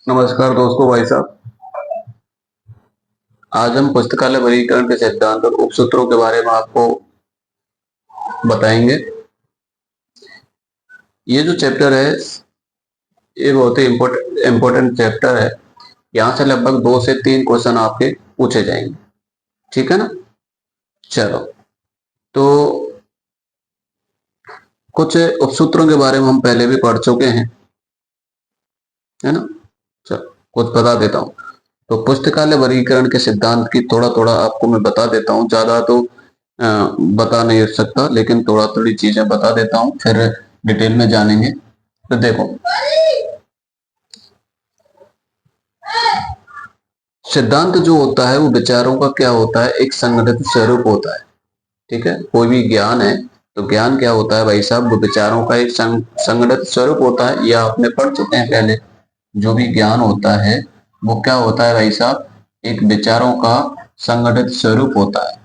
नमस्कार दोस्तों, भाई साहब। आज हम पुस्तकालय वर्गीकरण के सिद्धांत और उपसूत्रों के बारे में आपको बताएंगे। ये जो चैप्टर है ये बहुत ही इम्पोर्टेंट चैप्टर है। यहाँ से लगभग 2 से 3 क्वेश्चन आपके पूछे जाएंगे। ठीक है ना। चलो, तो कुछ उपसूत्रों के बारे में हम पहले भी पढ़ चुके हैं, है ना। चलो, कुछ बता देता हूँ। तो पुस्तकालय वर्गीकरण के सिद्धांत की थोड़ा थोड़ा आपको मैं बता देता हूँ। ज्यादा तो बता नहीं सकता, लेकिन थोड़ा थोड़ी चीजें बता देता हूँ, फिर डिटेल में जानेंगे। तो देखो, सिद्धांत जो होता है वो विचारों का क्या होता है, एक संगठित स्वरूप होता है। ठीक है, कोई भी ज्ञान है तो ज्ञान क्या होता है भाई साहब, वो विचारों का एक संगठित स्वरूप होता है। यह आपने पढ़ चुके हैं पहले। जो भी ज्ञान होता है वो क्या होता है भाई साहब, एक विचारों का संगठित स्वरूप होता है।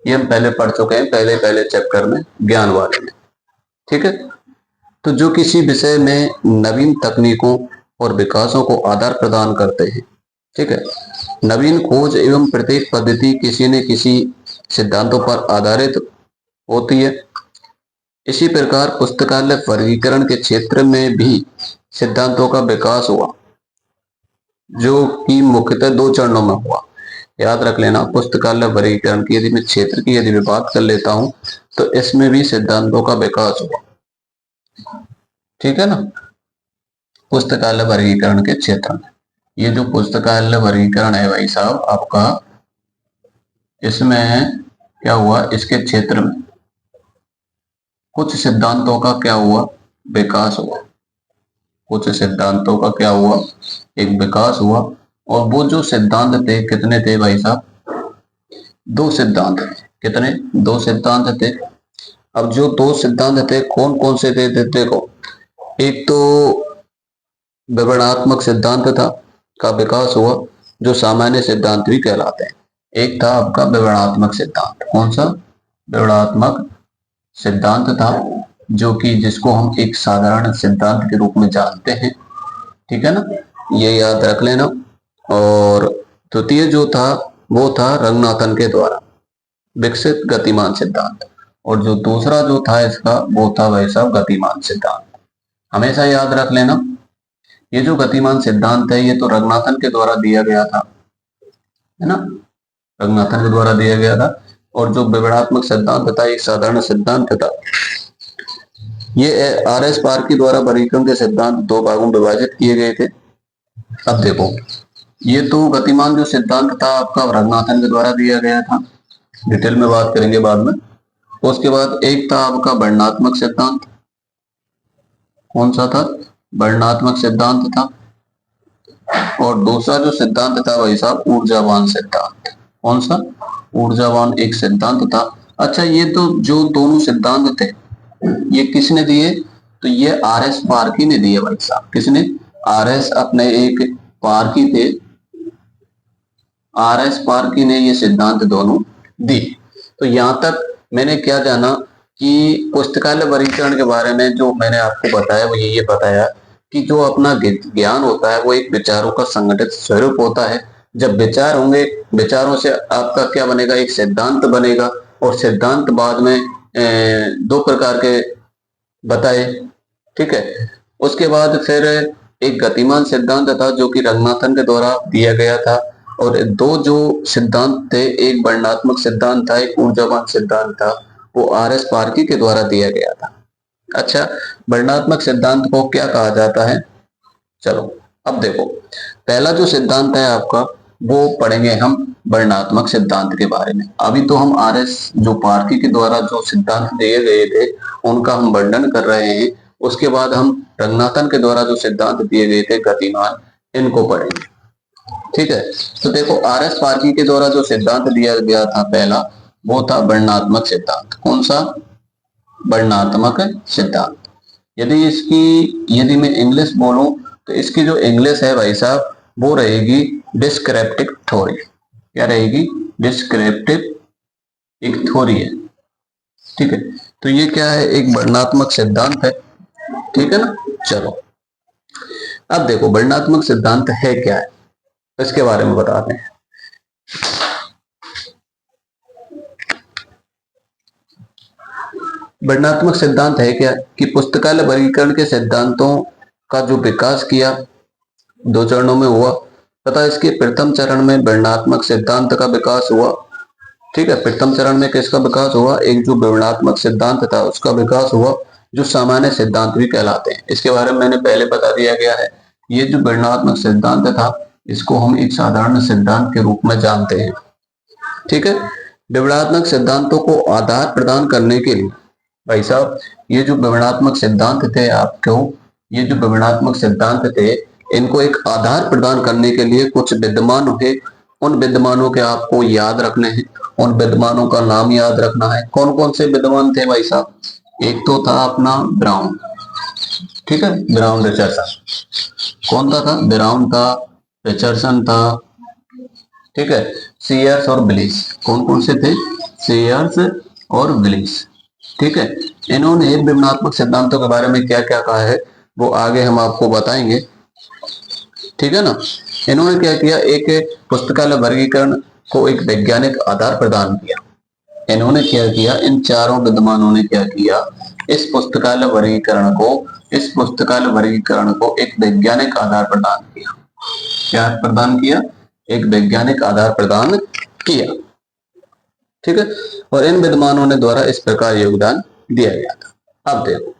ये हम पहले पढ़ चुके हैं, पहले पहले चैप्टर में, ज्ञान वाले में। ठीक है। तो जो किसी विषय में नवीन तकनीकों और विकासों को आधार प्रदान करते हैं। ठीक है। नवीन खोज एवं प्रत्येक पद्धति किसी न किसी सिद्धांतों पर आधारित होती है। इसी प्रकार पुस्तकालय वर्गीकरण के क्षेत्र में भी सिद्धांतों का विकास हुआ, जो कि मुख्यतः 2 चरणों में हुआ। याद रख लेना, पुस्तकालय वर्गीकरण की यदि मैं क्षेत्र की यदि मैं बात कर लेता हूं तो इसमें भी सिद्धांतों का विकास हुआ। ठीक है ना। पुस्तकालय वर्गीकरण के क्षेत्र में, ये जो पुस्तकालय वर्गीकरण है भाई साहब आपका, इसमें क्या हुआ, इसके क्षेत्र में कुछ सिद्धांतों का क्या हुआ, विकास हुआ। कुछ सिद्धांतों का क्या हुआ, एक विकास हुआ। और वो जो सिद्धांत थे कितने थे भाई साहब, 2 सिद्धांत थे। कितने, 2 सिद्धांत थे। अब जो 2 सिद्धांत थे कौन कौन से थे, देखो, एक तो विवरणात्मक सिद्धांत था का विकास हुआ, जो सामान्य सिद्धांत भी कहलाते हैं। एक था आपका विवरणात्मक सिद्धांत। कौन सा, विवरणात्मक सिद्धांत था, जो कि जिसको हम एक साधारण सिद्धांत के रूप में जानते हैं। ठीक है ना, ये याद रख लेना। और द्वितीय जो था वो था रंगनाथन के द्वारा विकसित गतिमान सिद्धांत। और जो दूसरा जो था इसका वो था भाई साहब गतिमान सिद्धांत। हमेशा याद रख लेना, ये जो गतिमान सिद्धांत है ये तो रंगनाथन के द्वारा दिया गया था, है ना। रंगनाथन के द्वारा दिया गया था। और जो विवरणात्मक सिद्धांत था एक साधारण सिद्धांत था। ये RS पार्की द्वारा वर्गीकरण के सिद्धांत 2 भागों में विभाजित किए गए थे। अब देखो, ये तो गतिमान जो सिद्धांत था आपका रंगनाथन के द्वारा दिया गया था, डिटेल में बात करेंगे बाद में। उसके बाद एक था आपका वर्णनात्मक सिद्धांत। कौन सा था, वर्णनात्मक सिद्धांत था। और दूसरा जो सिद्धांत था भाई साहब ऊर्जावान सिद्धांत। कौन सा, ऊर्जावान एक सिद्धांत था। अच्छा, ये तो जो दोनों सिद्धांत थे ये किसने दिए, तो ये RS पार्की ने दिए भाई साहब। किसने, RS अपने एक पार्की थे, RS पार्की ने ये सिद्धांत दोनों दी। तो यहां तक मैंने क्या जाना कि पुस्तकालय वर्गीकरण के बारे में जो मैंने आपको बताया वो ये बताया कि जो अपना ज्ञान होता है वो एक विचारों का संगठित स्वरूप होता है। जब विचार होंगे, विचारों से आपका क्या बनेगा, एक सिद्धांत बनेगा। और सिद्धांत बाद में 2 प्रकार के बताए। ठीक है। उसके बाद फिर एक गतिमान सिद्धांत था जो कि रंगनाथन के द्वारा दिया गया था। और 2 जो सिद्धांत थे, एक वर्णनात्मक सिद्धांत था, एक ऊर्जावान सिद्धांत था, वो RS पार्की के द्वारा दिया गया था। अच्छा, वर्णनात्मक सिद्धांत को क्या कहा जाता है, चलो अब देखो, पहला जो सिद्धांत है आपका वो पढ़ेंगे हम वर्णनात्मक सिद्धांत के बारे में। अभी तो हम RS जो पार्की के द्वारा जो सिद्धांत दिए गए थे उनका हम वर्णन कर रहे हैं। उसके बाद हम रंगनाथन के द्वारा जो सिद्धांत दिए गए थे गतिमान, इनको पढ़ेंगे। ठीक है। तो देखो, RS पार्की के द्वारा जो सिद्धांत दिया गया था पहला, वो था वर्णनात्मक सिद्धांत। कौन सा, वर्णनात्मक सिद्धांत। यदि मैं इंग्लिश बोलूं तो इसकी जो इंग्लिश है भाई साहब वो रहेगी डिस्क्रिप्टिव थ्योरी। क्या रहेगी, डिस्क्रिप्टिव एक थ्योरी है। ठीक है। तो ये क्या है, एक वर्णनात्मक सिद्धांत है। ठीक है ना। चलो, अब देखो वर्णनात्मक सिद्धांत है क्या है, इसके बारे में बताते हैं। वर्णनात्मक सिद्धांत है क्या कि पुस्तकालय वर्गीकरण के सिद्धांतों का जो विकास किया 2 चरणों में हुआ तथा इसके प्रथम चरण में वर्णनात्मक सिद्धांत का विकास हुआ। ठीक है, प्रथम चरण में किसका विकास हुआ? एक जो वर्णनात्मक सिद्धांत था उसका विकास हुआ, जो सामान्य सिद्धांत भी कहलाते हैं। इसके बारे में मैंने पहले बता दिया गया है। ये जो वर्णनात्मक सिद्धांत था इसको हम एक साधारण सिद्धांत के रूप में जानते हैं। ठीक है, विवरणात्मक सिद्धांतों को आधार प्रदान करने के लिए भाई साहब ये जो विवरणात्मक सिद्धांत थे आपको, ये जो विवरणात्मक सिद्धांत थे इनको एक आधार प्रदान करने के लिए कुछ विद्यमान थे। उन विद्यमानों के आपको याद रखने हैं, उन विद्यमानों का नाम याद रखना है। कौन कौन से विद्यमान थे भाई साहब? एक तो था अपना ब्राउन, ठीक है, ब्राउन रिचर्डसन। कौन था? ब्राउन था, रिचर्डसन था, ठीक है, सीयर्स और ब्लिस। कौन कौन से थे? सीयर्स और ब्लिस। ठीक है, इन्होंने विवरणात्मक सिद्धांतों के बारे में क्या क्या कहा है वो आगे हम आपको बताएंगे। ठीक है ना। इन्होंने क्या किया, एक पुस्तकालय वर्गीकरण को एक वैज्ञानिक आधार प्रदान किया। इन्होंने क्या किया, इन चारों विद्वानों ने क्या किया, इस पुस्तकालय वर्गीकरण को एक वैज्ञानिक आधार प्रदान किया। क्या प्रदान किया? एक वैज्ञानिक आधार प्रदान किया। ठीक है, और इन विद्वानों ने द्वारा इस प्रकार योगदान दिया गया था। अब देखो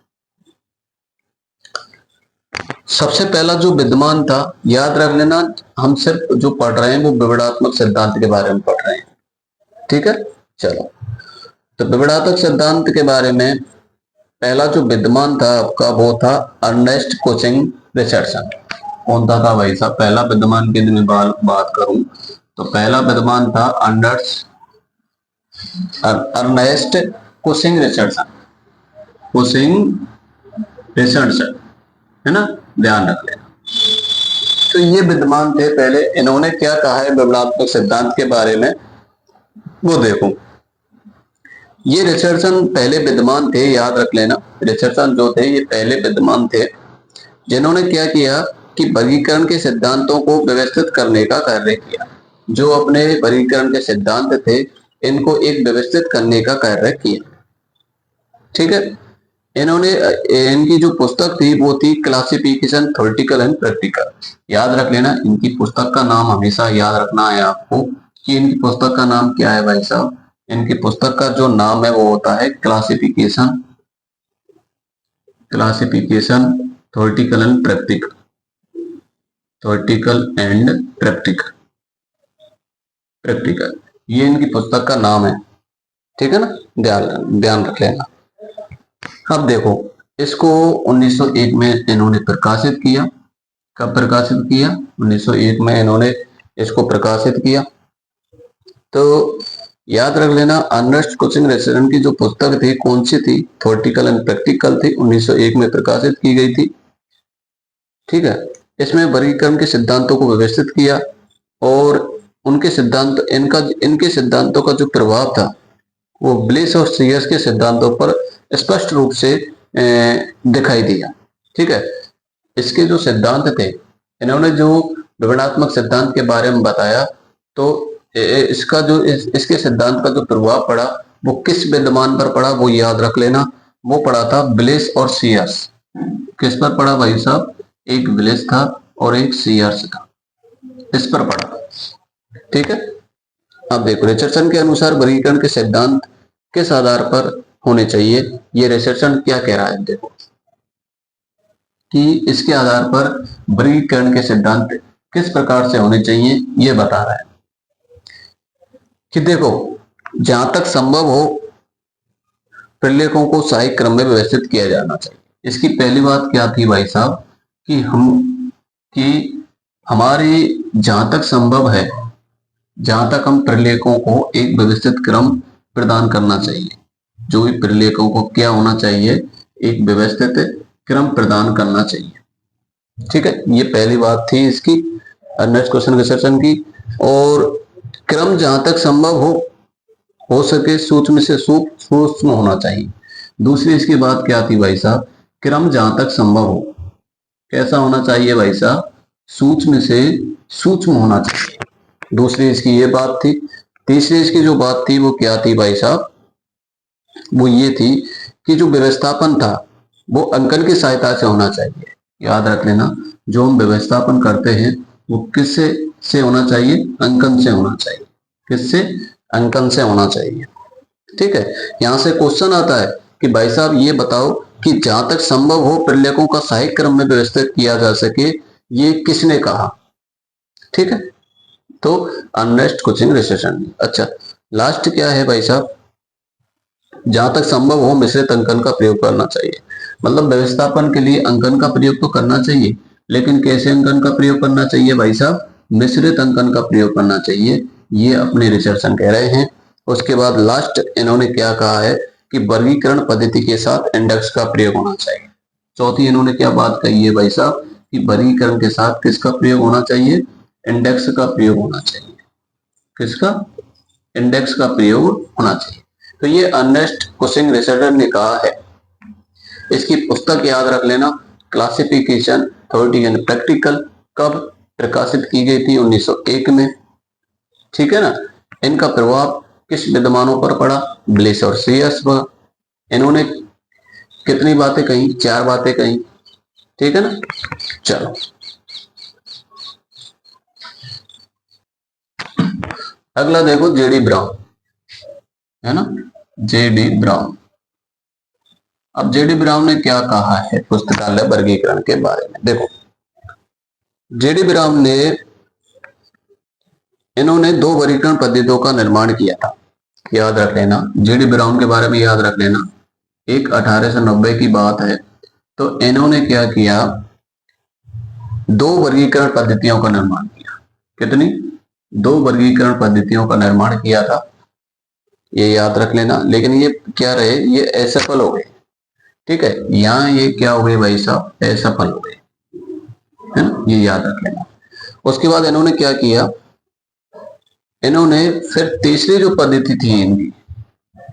सबसे पहला जो विद्वान था, याद रख लेना, हम सिर्फ जो पढ़ रहे हैं वो विवरणात्मक सिद्धांत के बारे में पढ़ रहे हैं। ठीक है, चलो तो विवरणात्मक सिद्धांत के बारे में पहला जो विद्वान था आपका वो था अर्नेस्ट कोचिंग रिचर्डसन। कौन था भाई साहब? पहला विद्वान की मैं बात करूं तो पहला विद्वान था अर्नेस्ट कोचिंग रिचर्डसन। है ना, ध्यान रख लेना। तो ये विद्वान थे पहले। इन्होंने क्या कहा है विवरणात्मक सिद्धांत के बारे में वो देखो। ये रिचर्डसन पहले विद्वान थे, याद रख लेना। रिचर्डसन जो थे ये पहले विद्वान थे जिन्होंने क्या किया कि वर्गीकरण के सिद्धांतों को व्यवस्थित करने का कार्य किया। जो अपने वर्गीकरण के सिद्धांत थे इनको एक व्यवस्थित करने का कार्य किया। ठीक है, इन्होंने इनकी जो पुस्तक थी वो थी क्लासिफिकेशन थ्योरेटिकल एंड प्रैक्टिकल। याद रख लेना, इनकी पुस्तक का नाम हमेशा याद रखना है आपको कि इनकी पुस्तक का नाम क्या है भाई साहब। इनकी पुस्तक का जो नाम है वो होता है क्लासिफिकेशन थ्योरेटिकल एंड प्रैक्टिकल। ये इनकी पुस्तक का नाम है। ठीक है ना, ध्यान रख लेना। अब देखो इसको 1901 में इन्होंने प्रकाशित किया। कब प्रकाशित किया? 1901 में इन्होंने इसको प्रकाशित किया। तो याद रख लेना, अर्नेस्ट कोचिंग रिचर्डसन की जो पुस्तक थी कौन सी थी? थ्योरेटिकल एंड प्रैक्टिकल थी, 1901 में प्रकाशित की गई थी। ठीक है, इसमें वर्गीकरण के सिद्धांतों को व्यवस्थित किया और उनके सिद्धांतों का जो प्रभाव था वो ब्लिस और सीयर्स के सिद्धांतों पर स्पष्ट रूप से दिखाई दिया। ठीक है, इसके जो सिद्धांत थे, इन्होंने जो विवरणात्मक सिद्धांत के बारे में बताया, तो इसके सिद्धांत का जो प्रभाव पड़ा वो किस विद्वान पर पड़ा वो याद रख लेना। वो पड़ा था ब्लिस और सीयर्स। किस पर पड़ा भाई साहब? एक ब्लिस था और एक सीयर्स था, इस पर पड़ा। ठीक है, अब देखो रिचर्डसन के अनुसार वर्गीकरण के सिद्धांत किस आधार पर होने चाहिए। ये रिचर्डसन क्या कह रहा है देखो कि इसके आधार पर वर्गीकरण के सिद्धांत किस प्रकार से होने चाहिए ये बता रहा है कि देखो जहां तक संभव हो प्रलेखों को सही क्रम में व्यवस्थित किया जाना चाहिए। इसकी पहली बात क्या थी भाई साहब कि हमारी जहां तक संभव है, जहां तक हम प्रलेखों को एक व्यवस्थित क्रम प्रदान करना चाहिए। जो भी प्रलेखों को क्या होना चाहिए? एक व्यवस्थित क्रम प्रदान करना चाहिए। ठीक है, ये पहली बात थी इसकी अर्नेस्ट कोचिंग रिचर्डसन की। और क्रम जहां तक संभव हो सके सूक्ष्म से सूक्ष्म होना चाहिए। दूसरी इसकी बात क्या थी भाई साहब? क्रम जहां तक संभव हो, कैसा होना चाहिए भाई साहब, सूक्ष्म से सूक्ष्म होना चाहिए। दूसरी इसकी ये बात थी। तीसरी इसकी जो बात थी वो क्या थी भाई साहब, वो ये थी कि जो व्यवस्थापन था वो अंकन की सहायता से होना चाहिए। याद रख लेना, जो हम व्यवस्थापन करते हैं वो किससे से होना चाहिए, अंकन से होना चाहिए। किससे, अंकन से होना चाहिए। ठीक है, यहां से क्वेश्चन आता है कि भाई साहब ये बताओ कि जहां तक संभव हो प्रलेखों का सहायक क्रम में व्यवस्थित किया जा सके, ये किसने कहा। ठीक है, तो अनरेस्ट कोचिंग रिसेशन। अच्छा, लास्ट क्या है भाई साहब, जहां तक संभव हो मिश्रित अंकन का प्रयोग करना चाहिए। मतलब व्यवस्थापन के लिए अंकन का प्रयोग तो करना चाहिए, लेकिन कैसे अंकन का प्रयोग करना चाहिए भाई साहब, मिश्रित अंकन का प्रयोग करना चाहिए, ये अपने रिसर्चर कह रहे हैं। उसके बाद लास्ट इन्होंने क्या कहा है कि वर्गीकरण पद्धति के साथ इंडेक्स का प्रयोग होना चाहिए। चौथी इन्होंने क्या बात कही है भाई साहब कि वर्गीकरण के साथ किसका प्रयोग होना चाहिए, इंडेक्स का प्रयोग होना चाहिए। किसका, इंडेक्स का प्रयोग होना चाहिए। तो ये अर्नेस्ट कुशिंग रिसर्चर ने कहा है। इसकी पुस्तक याद रख लेना, क्लासिफिकेशन थ्योरी एंड प्रैक्टिकल, कब प्रकाशित की गई थी, 1901 में। ठीक है ना। इनका प्रभाव किस विद्वानों पर पड़ा, ब्लेस और सीएस पर। इन्होंने कितनी बातें कही, 4 बातें कही। ठीक है ना। चलो अगला देखो, जेडी ब्राउन, है ना, जेडी ब्राउन। अब जेडी ब्राउन ने क्या कहा है पुस्तकालय वर्गीकरण के बारे में, देखो जेडी ब्राउन ने, इन्होंने 2 वर्गीकरण पद्धतियों का निर्माण किया था। याद रख लेना, जेडी ब्राउन के बारे में याद रख लेना। एक 1890 की बात है, तो इन्होंने क्या किया, 2 वर्गीकरण पद्धतियों का निर्माण किया। कितनी, 2 वर्गीकरण पद्धतियों का निर्माण किया था, ये याद रख लेना। लेकिन ये क्या रहे, ये असफल हो गए। ठीक है, यहां ये क्या हो गए भाई साहब, असफल हो गए, है ना, ये याद रख लेना। उसके बाद इन्होंने क्या किया, इन्होंने फिर तीसरी जो पद्धति थी इनकी,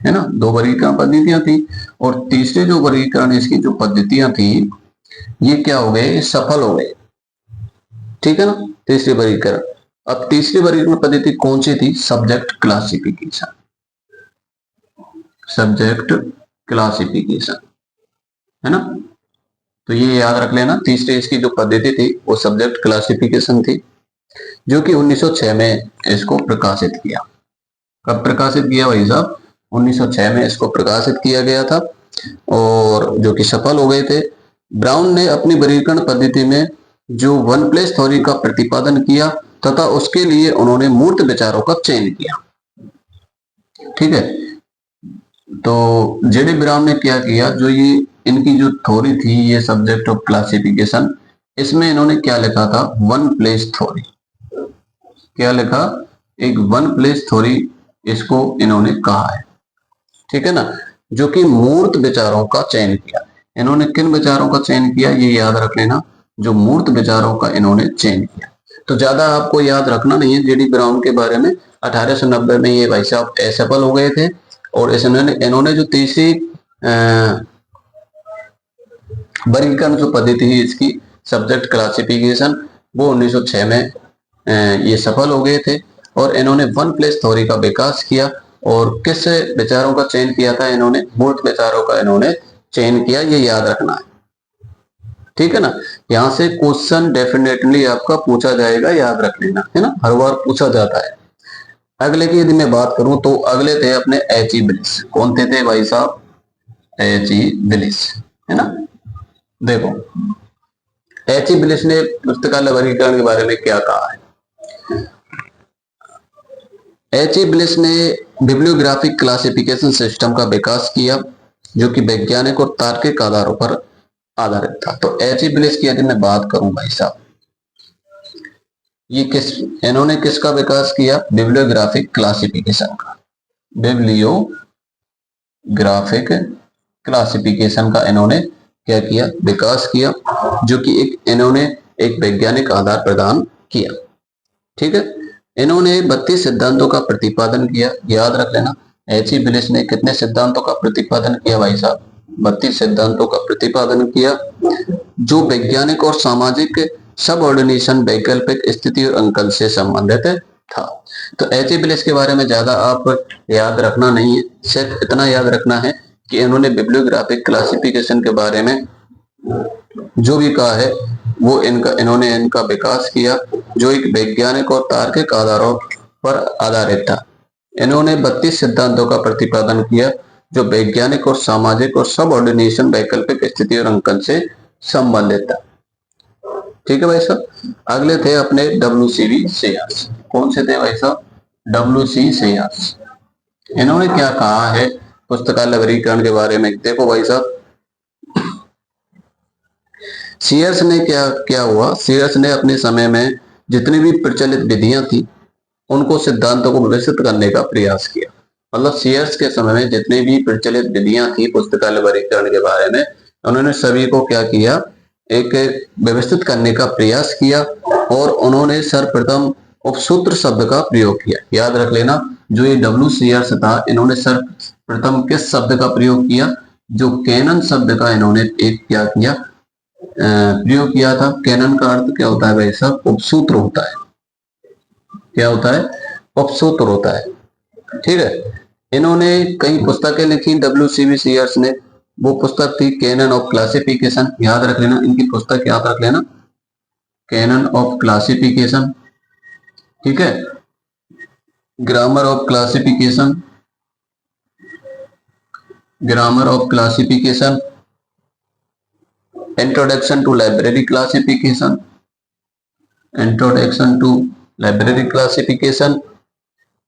है ना, 2 वर्गीकरण पद्धतियां थी, और तीसरी जो वर्गीकरण इसकी जो पद्धतियां थी, ये क्या हो गए, सफल हो गए। ठीक है ना, तीसरी वर्गीकरण। अब तीसरी वर्गीकरण पद्धति कौन सी थी, सब्जेक्ट क्लासिफिकेशन। सब्जेक्ट क्लासिफिकेशन, है ना। तो ये याद रख लेना, तीसरी इसकी जो पद्धति थी वो सब्जेक्ट क्लासिफिकेशन थी, जो कि 1906 में इसको प्रकाशित किया। कब प्रकाशित किया भाई साहब, 1906 में इसको प्रकाशित किया गया था, और जो कि सफल हो गए थे। ब्राउन ने अपनी वर्गीकरण पद्धति में जो वन प्लेस थ्योरी का प्रतिपादन किया तथा उसके लिए उन्होंने मूर्त विचारों का चयन किया। ठीक है, तो जेडी ब्राउन ने क्या किया, जो ये इनकी जो थ्योरी थी, ये सब्जेक्ट ऑफ क्लासिफिकेशन, इसमें इन्होंने क्या लिखा था, वन प्लेस थ्योरी। क्या लिखा, एक वन प्लेस थ्योरी इसको इन्होंने कहा है। ठीक है ना, जो कि मूर्त विचारों का चयन किया। इन्होंने किन विचारों का चयन किया, ये याद रख लेना, जो मूर्त विचारों का इन्होंने चयन किया। तो ज्यादा आपको याद रखना नहीं है जेडी ब्राउन के बारे में। 1890 में ये भाई साहब असफल हो गए थे, और इन्होंने जो तीसरी वर्गीकरण जो पद्धति थी इसकी, सब्जेक्ट क्लासिफिकेशन, वो 1906 में ये सफल हो गए थे, और इन्होंने वन प्लेस थ्योरी का विकास किया। और किस विचारों का चयन किया था, इन्होंने मूर्त विचारों का इन्होंने चयन किया, ये याद रखना है। ठीक है ना, यहां से क्वेश्चन डेफिनेटली आपका पूछा जाएगा, याद रख लेना, है ना, हर बार पूछा जाता है। अगले की यदि मैं बात करूं तो अगले थे अपने एच.ई. ब्लिस। कौन थे भाई साहब, एच.ई. ब्लिस, है ना। देखो एच.ई. ब्लिस ने पुस्तकालय वर्गीकरण के बारे में क्या कहा है। एच.ई. ब्लिस ने बिब्लियोग्राफिक क्लासिफिकेशन सिस्टम का विकास किया, जो कि वैज्ञानिक और तार्किक आधारों पर आधारित था। तो एच.ई. ब्लिस की यदि मैं बात करूं भाई साहब, ये इन्होंने किसका विकास किया, बिब्लियोग्राफिक क्लासिफिकेशन का। बिब्लियोग्राफिक क्लासिफिकेशन का इन्होंने क्या किया, विकास किया, जो कि इन्होंने एक वैज्ञानिक आधार प्रदान किया। ठीक है, इन्होंने 32 सिद्धांतों का प्रतिपादन किया। याद रख लेना, एच.ई. ब्लिस ने कितने सिद्धांतों का प्रतिपादन किया भाई साहब, 32 सिद्धांतों का प्रतिपादन किया जो वैज्ञानिक और सामाजिक सबऑर्डिनेशन वैकल्पिक स्थिति और अंकन से संबंधित था। तो एच.ए. के बारे में ज्यादा आप याद रखना नहीं है, सिर्फ इतना याद रखना है कि इन्होंने बिब्लियोग्राफिक क्लासिफिकेशन के बारे में जो भी कहा है वो इन्होंने इनका विकास किया जो एक वैज्ञानिक और तार्किक आधारों पर आधारित था। इन्होंने 32 सिद्धांतों का प्रतिपादन किया जो वैज्ञानिक और सामाजिक और सबऑर्डिनेशन वैकल्पिक स्थिति और अंकन से संबंधित था। ठीक है भाई साहब। अगले थे अपने WCB सेयर्स। कौन से थे भाई साहब? WC shares. इन्होंने क्या कहा है पुस्तकालय वर्गीकरण के बारे में? देखो भाई साहब, सीयर्स ने क्या हुआ, सीयर्स ने अपने समय में जितनी भी प्रचलित विधियां थी उनको सिद्धांतों को व्यवस्थित करने का प्रयास किया। मतलब सीयर्स के समय में जितनी भी प्रचलित विधियां थी पुस्तकालय वर्गीकरण के बारे में, उन्होंने सभी को क्या किया, एक व्यवस्थित करने का प्रयास किया और उन्होंने सर्वप्रथम उपसूत्र शब्द का प्रयोग किया। याद रख लेना, जो ये WCS था, इन्होंने सर्वप्रथम किस शब्द का प्रयोग किया? जो कैनन शब्द का इन्होंने एक क्या किया, प्रयोग किया था। कैनन का अर्थ क्या होता है भाई साहब? उपसूत्र होता है। क्या होता है? उपसूत्र होता है। ठीक है। इन्होंने कई पुस्तकें लिखी WCB सेयर्स ने। वो पुस्तक थी कैनन ऑफ क्लासिफिकेशन। याद रख लेना, इनकी पुस्तक याद रख लेना, कैनन ऑफ क्लासिफिकेशन। ठीक है। Grammar of classification, grammar of classification, introduction to library classification, introduction to library classification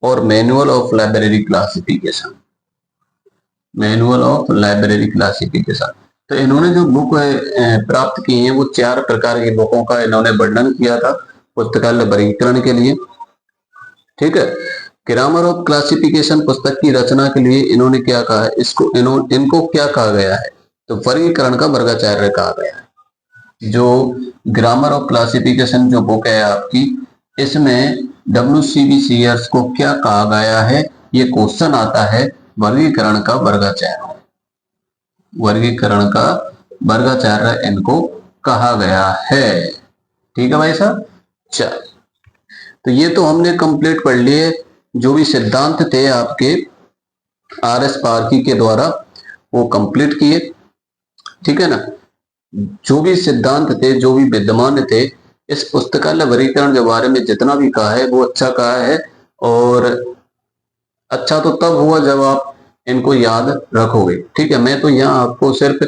और manual of library classification, manual of library classification. तो इन्होंने जो बुक प्राप्त की है वो 4 प्रकार की बुकों का इन्होंने वर्णन किया था पुस्तकालय वर्गीकरण के लिए। ठीक है। ग्रामर ऑफ क्लासिफिकेशन पुस्तक की रचना के लिए इन्होंने क्या कहा है, इनको क्या कहा गया है? तो वर्गीकरण का वर्गाचार्य कहा गया है। जो ग्रामर ऑफ क्लासिफिकेशन जो बुक है आपकी, इसमें WCB सेयर्स को क्या कहा गया है? ये क्वेश्चन आता है। वर्गीकरण का वर्गाचार्य, वर्गीकरण का वर्गाचार्य इनको कहा गया है। ठीक है भाई साहब। चल, तो ये तो हमने कंप्लीट पढ़ लिए जो भी सिद्धांत थे आपके RS पारखी के द्वारा, वो कंप्लीट किए। ठीक है ना। जो भी सिद्धांत थे, जो भी विद्यमान थे, इस पुस्तकालय वर्गीकरण के बारे में जितना भी कहा है वो अच्छा कहा है। और अच्छा तो तब हुआ जब आप इनको याद रखोगे। ठीक है। मैं तो यहाँ आपको सिर्फ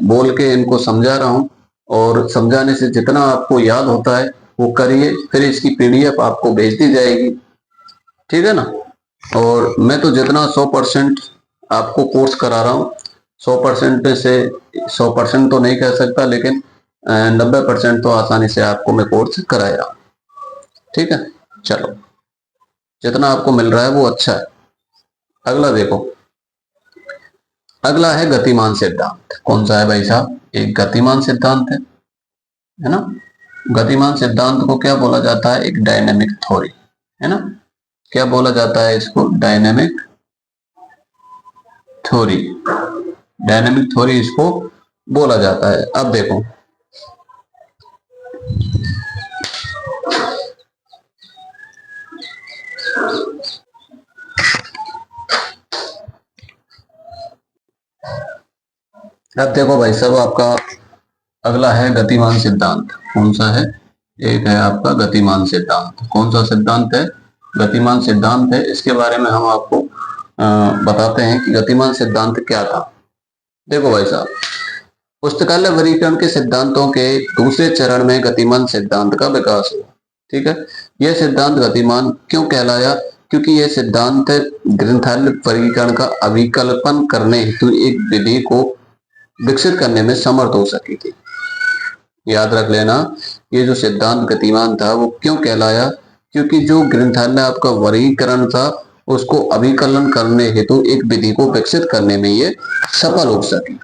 बोल के इनको समझा रहा हूँ और समझाने से जितना आपको याद होता है वो करिए, फिर इसकी PDF आपको भेज दी जाएगी। ठीक है ना। और मैं तो जितना 100% आपको कोर्स करा रहा हूँ, 100% से 100% तो नहीं कह सकता, लेकिन 90% तो आसानी से आपको मैं कोर्स कराया। ठीक है। चलो, जितना आपको मिल रहा है वो अच्छा है। अगला देखो, अगला है गतिमान सिद्धांत। कौन सा है भाई साहब? एक गतिमान सिद्धांत है ना। गतिमान सिद्धांत को क्या बोला जाता है? एक डायनेमिक थ्योरी, है ना। क्या बोला जाता है इसको? डायनेमिक थ्योरी, डायनेमिक थ्योरी इसको बोला जाता है। अब देखो, अब देखो भाई साहब, आपका अगला है गतिमान सिद्धांत। कौन सा है? एक है आपका गतिमान सिद्धांत। कौन सा सिद्धांत है? गतिमान सिद्धांत है। इसके बारे में हम आपको बताते हैं कि गतिमान सिद्धांत क्या था। देखो भाई साहब, पुस्तकालय वर्गीकरण के सिद्धांतों के दूसरे चरण में गतिमान सिद्धांत का विकास हुआ। ठीक है। यह सिद्धांत गतिमान क्यों कहलाया? क्योंकि यह सिद्धांत ग्रंथालय वर्गीकरण का अभिकल्पन करने हेतु एक विधि को विकसित करने में समर्थ हो सकी थी। याद रख लेना, ये जो सिद्धांत गतिमान था वो क्यों कहलाया? क्योंकि जो ग्रंथालय आपका वर्गीकरण था उसको अभिकलन करने हेतु एक विधि को विकसित करने में ये सफल हो सकी।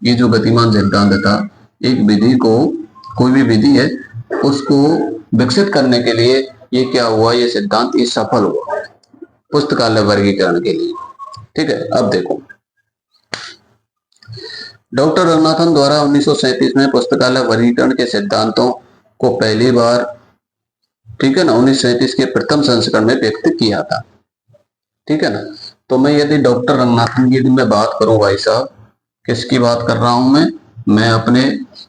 ये जो गतिमान सिद्धांत था, एक विधि को, कोई भी विधि है उसको विकसित करने के लिए ये क्या हुआ? ये सिद्धांत ये सफल हुआ पुस्तकालय वर्गीकरण के लिए। ठीक है। अब देखो, डॉक्टर रंगनाथन द्वारा 1937 में पुस्तकालय वर्गीकरण के सिद्धांतों को पहली बार, ठीक है ना, 1937 के प्रथम संस्करण में व्यक्त किया था। ठीक है ना। तो मैं यदि डॉक्टर रंगनाथन की यदि मैं बात करूं भाई साहब, किसकी बात कर रहा हूं मैं अपने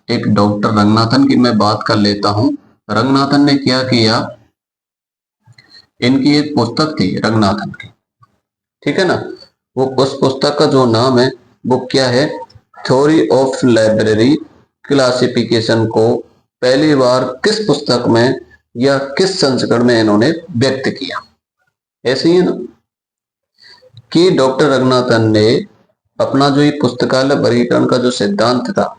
एक डॉक्टर रंगनाथन की मैं बात कर लेता हूं। रंगनाथन ने क्या किया, इनकी एक पुस्तक थी रंगनाथन की, ठीक है ना। वो उस पुस्तक का जो नाम है वो क्या है, थ्योरी ऑफ लाइब्रेरी क्लासिफिकेशन को पहली बार किस पुस्तक में या किस संस्करण में इन्होंने व्यक्त किया। ऐसे ही है ना कि डॉक्टर रंगनाथन ने अपना जो ये पुस्तकालय वर्गीकरण का जो सिद्धांत था,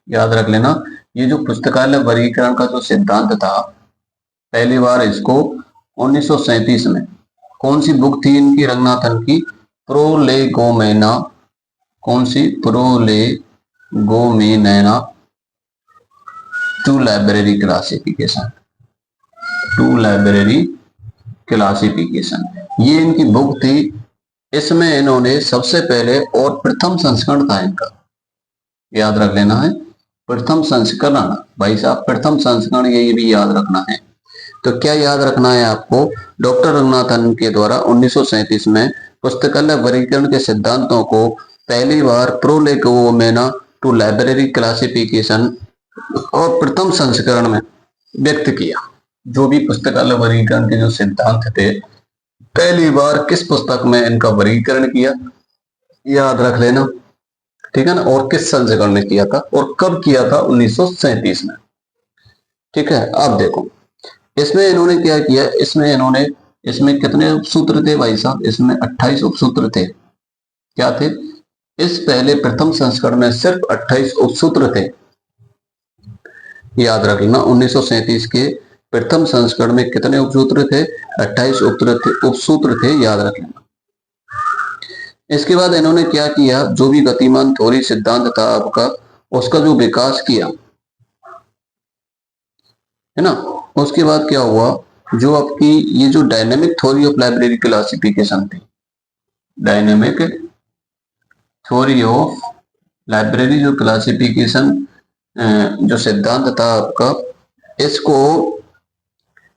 याद रख लेना, ये जो पुस्तकालय वर्गीकरण का जो सिद्धांत था पहली बार इसको 1937 में, कौन सी बुक थी इनकी रंगनाथन की, प्रोलेगोमेना, कौन सी, prolegomena to library classification, to library classification, ये इनकी बुक थी। इसमें इन्होंने सबसे पहले और प्रथम संस्करण था इनका, याद रख लेना है, प्रथम संस्करण भाई साहब, प्रथम संस्करण ये भी याद रखना है। तो क्या याद रखना है आपको, डॉक्टर रंगनाथन के द्वारा 1937 में पुस्तकालय वर्गीकरण के सिद्धांतों को पहली बार प्रोलेगोमेना टू लाइब्रेरी क्लासिफिकेशन और प्रथम संस्करण में व्यक्त किया। जो भी पुस्तकालय वर्गीकरण के जो सिद्धांत थे पहली बार किस पुस्तक में इनका वर्गीकरण किया, याद रख लेना, ठीक है ना, और किस संस्करण में किया था और कब किया था, 1937 में। ठीक है। अब देखो इसमें इन्होंने क्या किया, इसमें कितने उपसूत्र थे भाई साहब, इसमें 28 उपसूत्र थे। क्या थे, इस पहले प्रथम संस्करण में सिर्फ 28 उपसूत्र थे, याद रख लेना। 1937 के प्रथम संस्करण में कितने उपसूत्र थे, 28 उपसूत्र थे, याद रख लेना। इसके बाद इन्होंने क्या किया, जो भी गतिमान थ्योरी सिद्धांत था आपका, उसका जो विकास किया है ना, उसके बाद क्या हुआ, जो आपकी ये जो dynamic theory of library classification थी, डायनेमिक थ्योरी ऑफ लाइब्रेरी जो क्लासिफिकेशन जो सिद्धांत था आपका,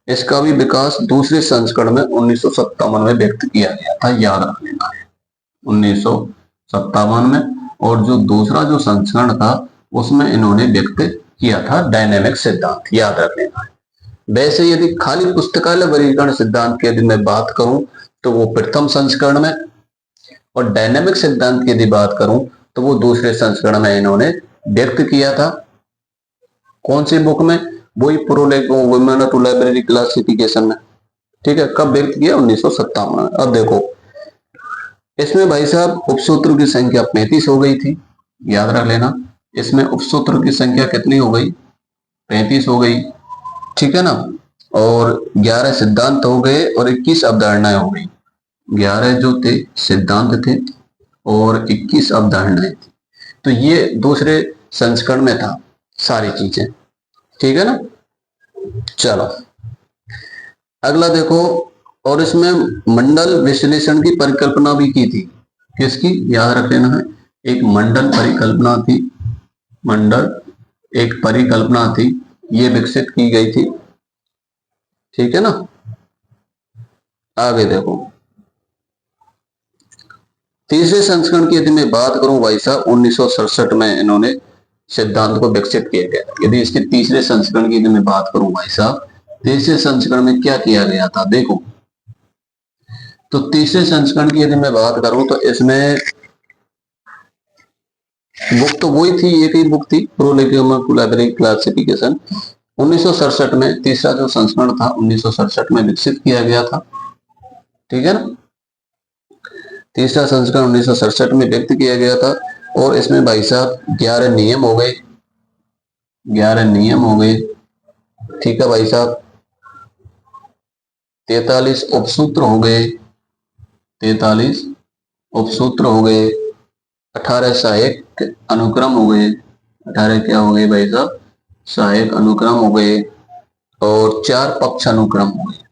इसका भी विकास दूसरे संस्करण में 1957 में व्यक्त किया गया था, याद रख लेना है, 1957 में। और जो दूसरा जो संस्करण था उसमें इन्होंने व्यक्त किया था डायनेमिक सिद्धांत, याद रख लेना है। वैसे यदि खाली पुस्तकालय वर्गीकरण सिद्धांत की यदि मैं बात करूं तो वो प्रथम संस्करण में, और डायनेमिक सिद्धांत की यदि बात करूं तो वो दूसरे संस्करण में इन्होंने व्यक्त किया था। कौन सी बुक में, वही प्रोलेगोमेना टू लाइब्रेरी क्लासिफिकेशन में। ठीक है, कब व्यक्त किया, 1957 में। अब देखो इसमें भाई साहब उपसूत्र की संख्या 35 हो गई थी, याद रख लेना। इसमें उपसूत्र की संख्या कितनी हो गई, 35 हो गई, ठीक है ना। और 11 सिद्धांत हो गए और 21 अवधारणाएं हो गई। 11 जो थे सिद्धांत थे और 21 अवधारणाएं थी। तो ये दूसरे संस्करण में था सारी चीजें, ठीक है ना। चलो अगला देखो, और इसमें मंडल विश्लेषण की परिकल्पना भी की थी, किसकी, याद रख लेना है, एक मंडल परिकल्पना थी, मंडल एक परिकल्पना थी, ये विकसित की गई थी, ठीक है ना। आगे देखो तीसरे संस्करण की यदि मैं बात करूं भाई साहब, 1967 में इन्होंने सिद्धांत को विकसित किया गया। यदि इसके तीसरे संस्करण की यदि मैं बात करूं भाई साहब, तीसरे संस्करण में क्या किया गया था, देखो तो तीसरे संस्करण की यदि मैं बात करूं तो इसमें बुक तो वही थी, एक ही बुक थी, प्रोलेगोमेना टू लाइब्रेरी क्लासिफिकेशन। 1967 में तीसरा जो संस्करण था 1967 में विकसित किया गया था, ठीक है ना। तीसरा संस्करण 1967 में व्यक्त किया गया था और इसमें भाई साहब 11 नियम हो गए, 11 नियम हो गए, ठीक है भाई साहब। 43 उपसूत्र हो गए, 43 उपसूत्र हो गए, 18 सहायक अनुक्रम हो गए, 18 क्या हो गए भाई साहब, सहायक अनुक्रम हो गए, और 4 पक्ष अनुक्रम हो गए,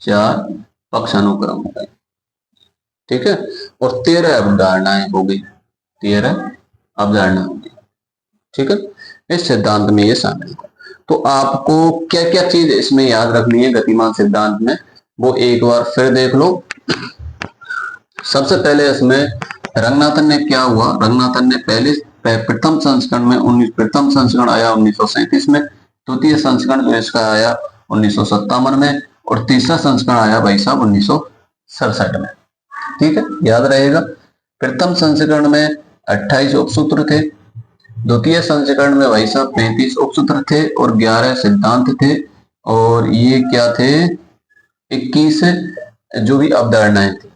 4 पक्ष अनुक्रम हो गए, ठीक है। और 13 अवधारणाएं हो गई, 13 अवधारणा होगी। ठीक है, इस सिद्धांत में ये शामिल है। तो आपको क्या क्या चीज इसमें याद रखनी है गतिमान सिद्धांत में, वो एक बार फिर देख लो। सबसे पहले इसमें रंगनाथन ने क्या हुआ, रंगनाथन ने पहले प्रथम संस्करण में प्रथम संस्करण आया 1937 में, द्वितीय संस्करण जो इसका आया 1957 में, और तीसरा संस्करण आया भाई साहब 1967 में। ठीक है, याद रहेगा। प्रथम संस्करण में 28 उपसूत्र थे, द्वितीय संस्करण में भाई साहब 35 उपसूत्र थे और 11 सिद्धांत थे, और ये क्या थे, 21 जो भी अवधारणाएं थी।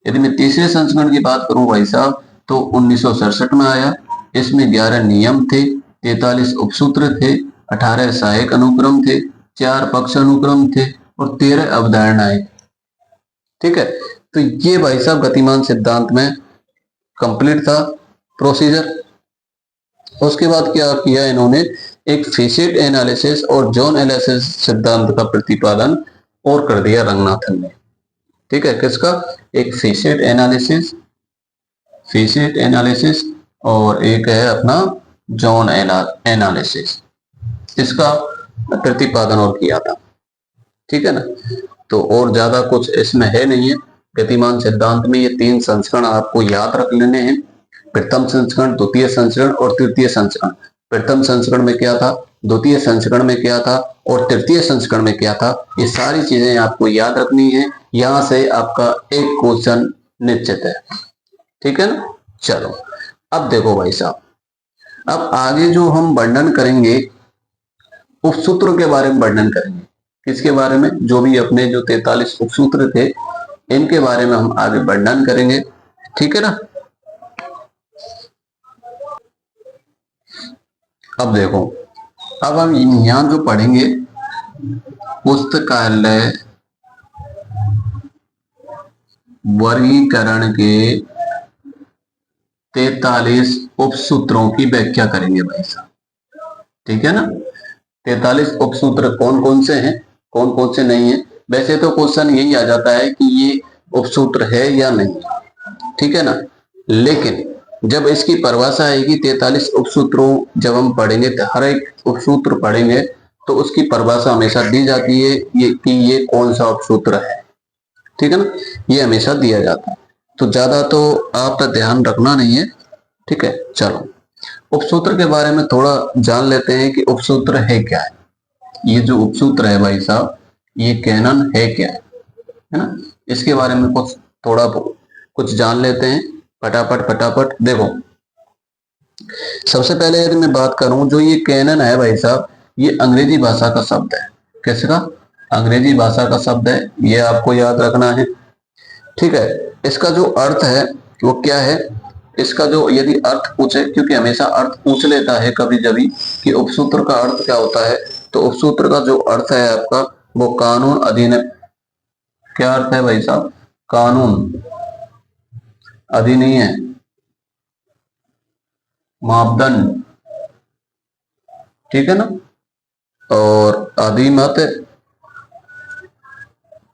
यदि मैं तीसरे संस्करण की बात करूं भाई साहब तो 1967 में आया। इसमें 11 नियम थे, 43 उपसूत्र थे, 18 सहायक अनुक्रम थे, 4 पक्ष अनुक्रम थे और 13 अवधारणाएं। ठीक है, तो ये भाई साहब गतिमान सिद्धांत में कंप्लीट था प्रोसीजर। उसके बाद क्या किया इन्होंने, एक फेसेट एनालिसिस और जोन एनालिसिस सिद्धांत का प्रतिपादन और कर दिया रंगनाथन ने। ठीक है, किसका, एक फेसेट एनालिसिस और एक है अपना जोन एनालिसिस, इसका प्रतिपादन और किया था। ठीक है ना, तो और ज्यादा कुछ इसमें है नहीं है। गतिमान सिद्धांत में ये 3 संस्करण आपको याद रख लेने हैं, प्रथम संस्करण, द्वितीय संस्करण और तृतीय संस्करण। प्रथम संस्करण में क्या था, द्वितीय संस्करण में क्या था और तृतीय संस्करण में क्या था, ये सारी चीजें आपको याद रखनी है। यहां से आपका एक क्वेश्चन निश्चित है। ठीक है ना, चलो अब देखो भाई साहब, अब आगे जो हम वर्णन करेंगे उपसूत्रों के बारे में वर्णन करेंगे। किसके बारे में, जो भी अपने जो 43 उपसूत्र थे इनके बारे में हम आगे वर्णन करेंगे। ठीक है ना, अब देखो, अब हम यहां जो पढ़ेंगे पुस्तकालय वर्गीकरण के 43 उपसूत्रों की व्याख्या करेंगे भाई साहब। ठीक है ना, 43 उपसूत्र कौन कौन से हैं, कौन कौन से नहीं है। वैसे तो क्वेश्चन यही आ जाता है कि ये उपसूत्र है या नहीं। ठीक है ना, लेकिन जब इसकी परिभाषा आएगी 43 उपसूत्रों जब हम पढ़ेंगे तो हर एक उपसूत्र पढ़ेंगे तो उसकी परिभाषा हमेशा दी जाती है कि ये कौन सा उपसूत्र है। ठीक है ना, ये हमेशा दिया जाता है, तो ज्यादा तो आपका ध्यान रखना नहीं है। ठीक है, चलो उपसूत्र के बारे में थोड़ा जान लेते हैं कि उपसूत्र है क्या है। ये जो उपसूत्र है भाई साहब, ये कैनन है क्या है ना, इसके बारे में कुछ जान लेते हैं फटाफट। देखो, सबसे पहले यदि मैं बात करूं, जो ये कैनन है भाई साहब, ये अंग्रेजी भाषा का शब्द है। किसका, अंग्रेजी भाषा का शब्द है, ये आपको याद रखना है। ठीक है, इसका जो अर्थ है वो क्या है, इसका जो यदि अर्थ पूछे, क्योंकि हमेशा अर्थ पूछ लेता है कभी कभी कि उपसूत्र का अर्थ क्या होता है, तो उपसूत्र का जो अर्थ है आपका वो कानून अधिनियम। क्या अर्थ है भाई साहब, कानून, अधिनियम, मापदंड। ठीक है ना, और अधिमत,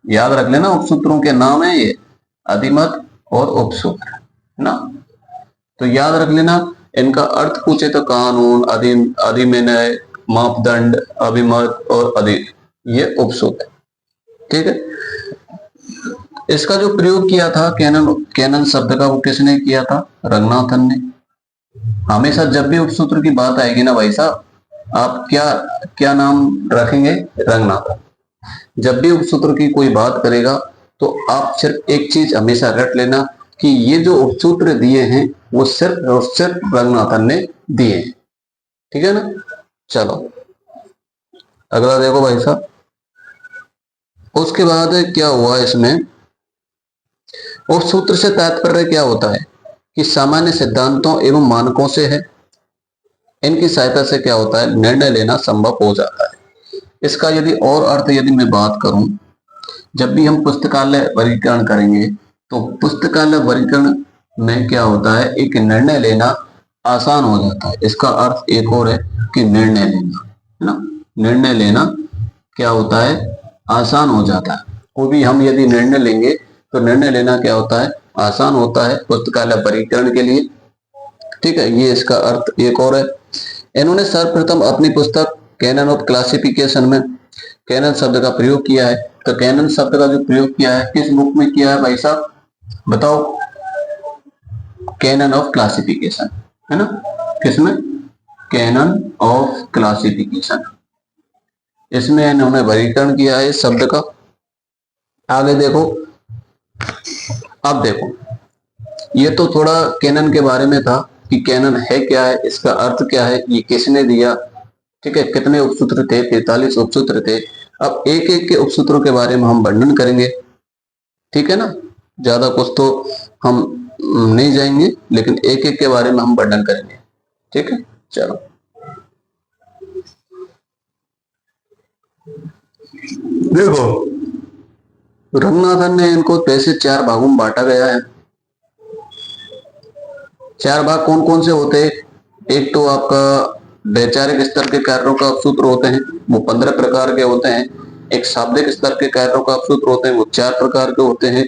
याद रख लेना उपसूत्रों के नाम है ये, अधिमत और उपसूत्र है ना, तो याद रख लेना। इनका अर्थ पूछे तो कानून, अधिनियम, मापदंड, अभिमत और ये उपसूत्र। ठीक है, इसका जो प्रयोग किया था कैनन शब्द का, वो किसने किया था, रंगनाथन ने। हमेशा जब भी उपसूत्र की बात आएगी ना भाई साहब, आप क्या नाम रखेंगे, रंगनाथन। जब भी उपसूत्र की कोई बात करेगा तो आप सिर्फ एक चीज हमेशा रट लेना कि ये जो उपसूत्र दिए हैं वो सिर्फ और सिर्फ रंगनाथन ने दिए हैं। ठीक है ना, चलो अगला देखो भाई साहब। उसके बाद क्या हुआ, इसमें उपसूत्र से तात्पर्य क्या होता है कि सामान्य सिद्धांतों एवं मानकों से है। इनकी सहायता से क्या होता है, निर्णय लेना संभव हो जाता है। इसका यदि और अर्थ यदि मैं बात करूं, जब भी हम पुस्तकालय वर्गीकरण करेंगे तो पुस्तकालय वर्गीकरण में क्या होता है, एक निर्णय लेना आसान हो जाता है। इसका अर्थ एक और है कि निर्णय लेना, है ना, निर्णय लेना क्या होता है, आसान हो जाता है। वो भी हम यदि निर्णय लेंगे तो निर्णय लेना क्या होता है, आसान होता है पुस्तकालय वर्गीकरण के लिए। ठीक है, ये इसका अर्थ एक और है। इन्होंने सर्वप्रथम अपनी पुस्तक कैनन ऑफ क्लासिफिकेशन में कैनन शब्द का प्रयोग किया है। तो कैनन शब्द का जो प्रयोग किया है किस बुक में किया है भाई साहब, बताओ? कैनन ऑफ क्लासिफिकेशन, है ना? किसमें? Canon of classification. इसमें इन्होंने वर्गीकरण किया है इस शब्द का। आगे देखो, अब देखो, ये तो थोड़ा कैनन के बारे में था कि कैनन है क्या है, इसका अर्थ क्या है, ये किसने दिया, ठीक है, कितने उपसूत्र थे, 43 उपसूत्र थे। अब एक एक के उपसूत्रों के बारे में हम वर्णन करेंगे, ठीक है ना? ज्यादा कुछ तो हम नहीं जाएंगे, लेकिन एक एक के बारे में हम वर्णन करेंगे, ठीक है? चलो देखो, रंगनाथन ने इनको वैसे 4 भागों में बांटा गया है। 4 भाग कौन कौन से होते हैं? एक तो आपका वैचारिक स्तर के कार्यों का उपसूत्र होते हैं, वो 15 प्रकार के होते हैं। एक शाब्दिक स्तर के कार्यों का उपसूत्र होते हैं, वो 4 प्रकार के होते हैं।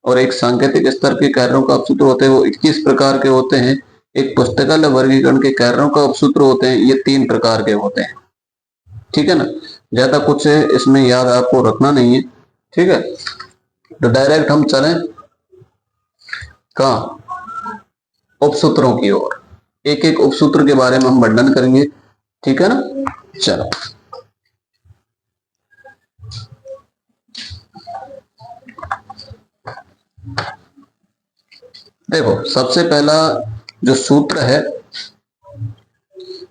और एक सांकेतिक स्तर के कार्यों का उपसूत्र होते हैं, वो 21 प्रकार के होते हैं। एक पुस्तकालय वर्गीकरण के कार्यों का उपसूत्र होते हैं, ये 3 प्रकार के होते हैं, ठीक है ना? ज्यादा कुछ इसमें याद आपको रखना नहीं है, ठीक है? तो डायरेक्ट हम चलें कहाँ? उपसूत्रों की ओर। एक एक उपसूत्र के बारे में हम वर्णन करेंगे, ठीक है ना? चलो देखो, सबसे पहला जो सूत्र है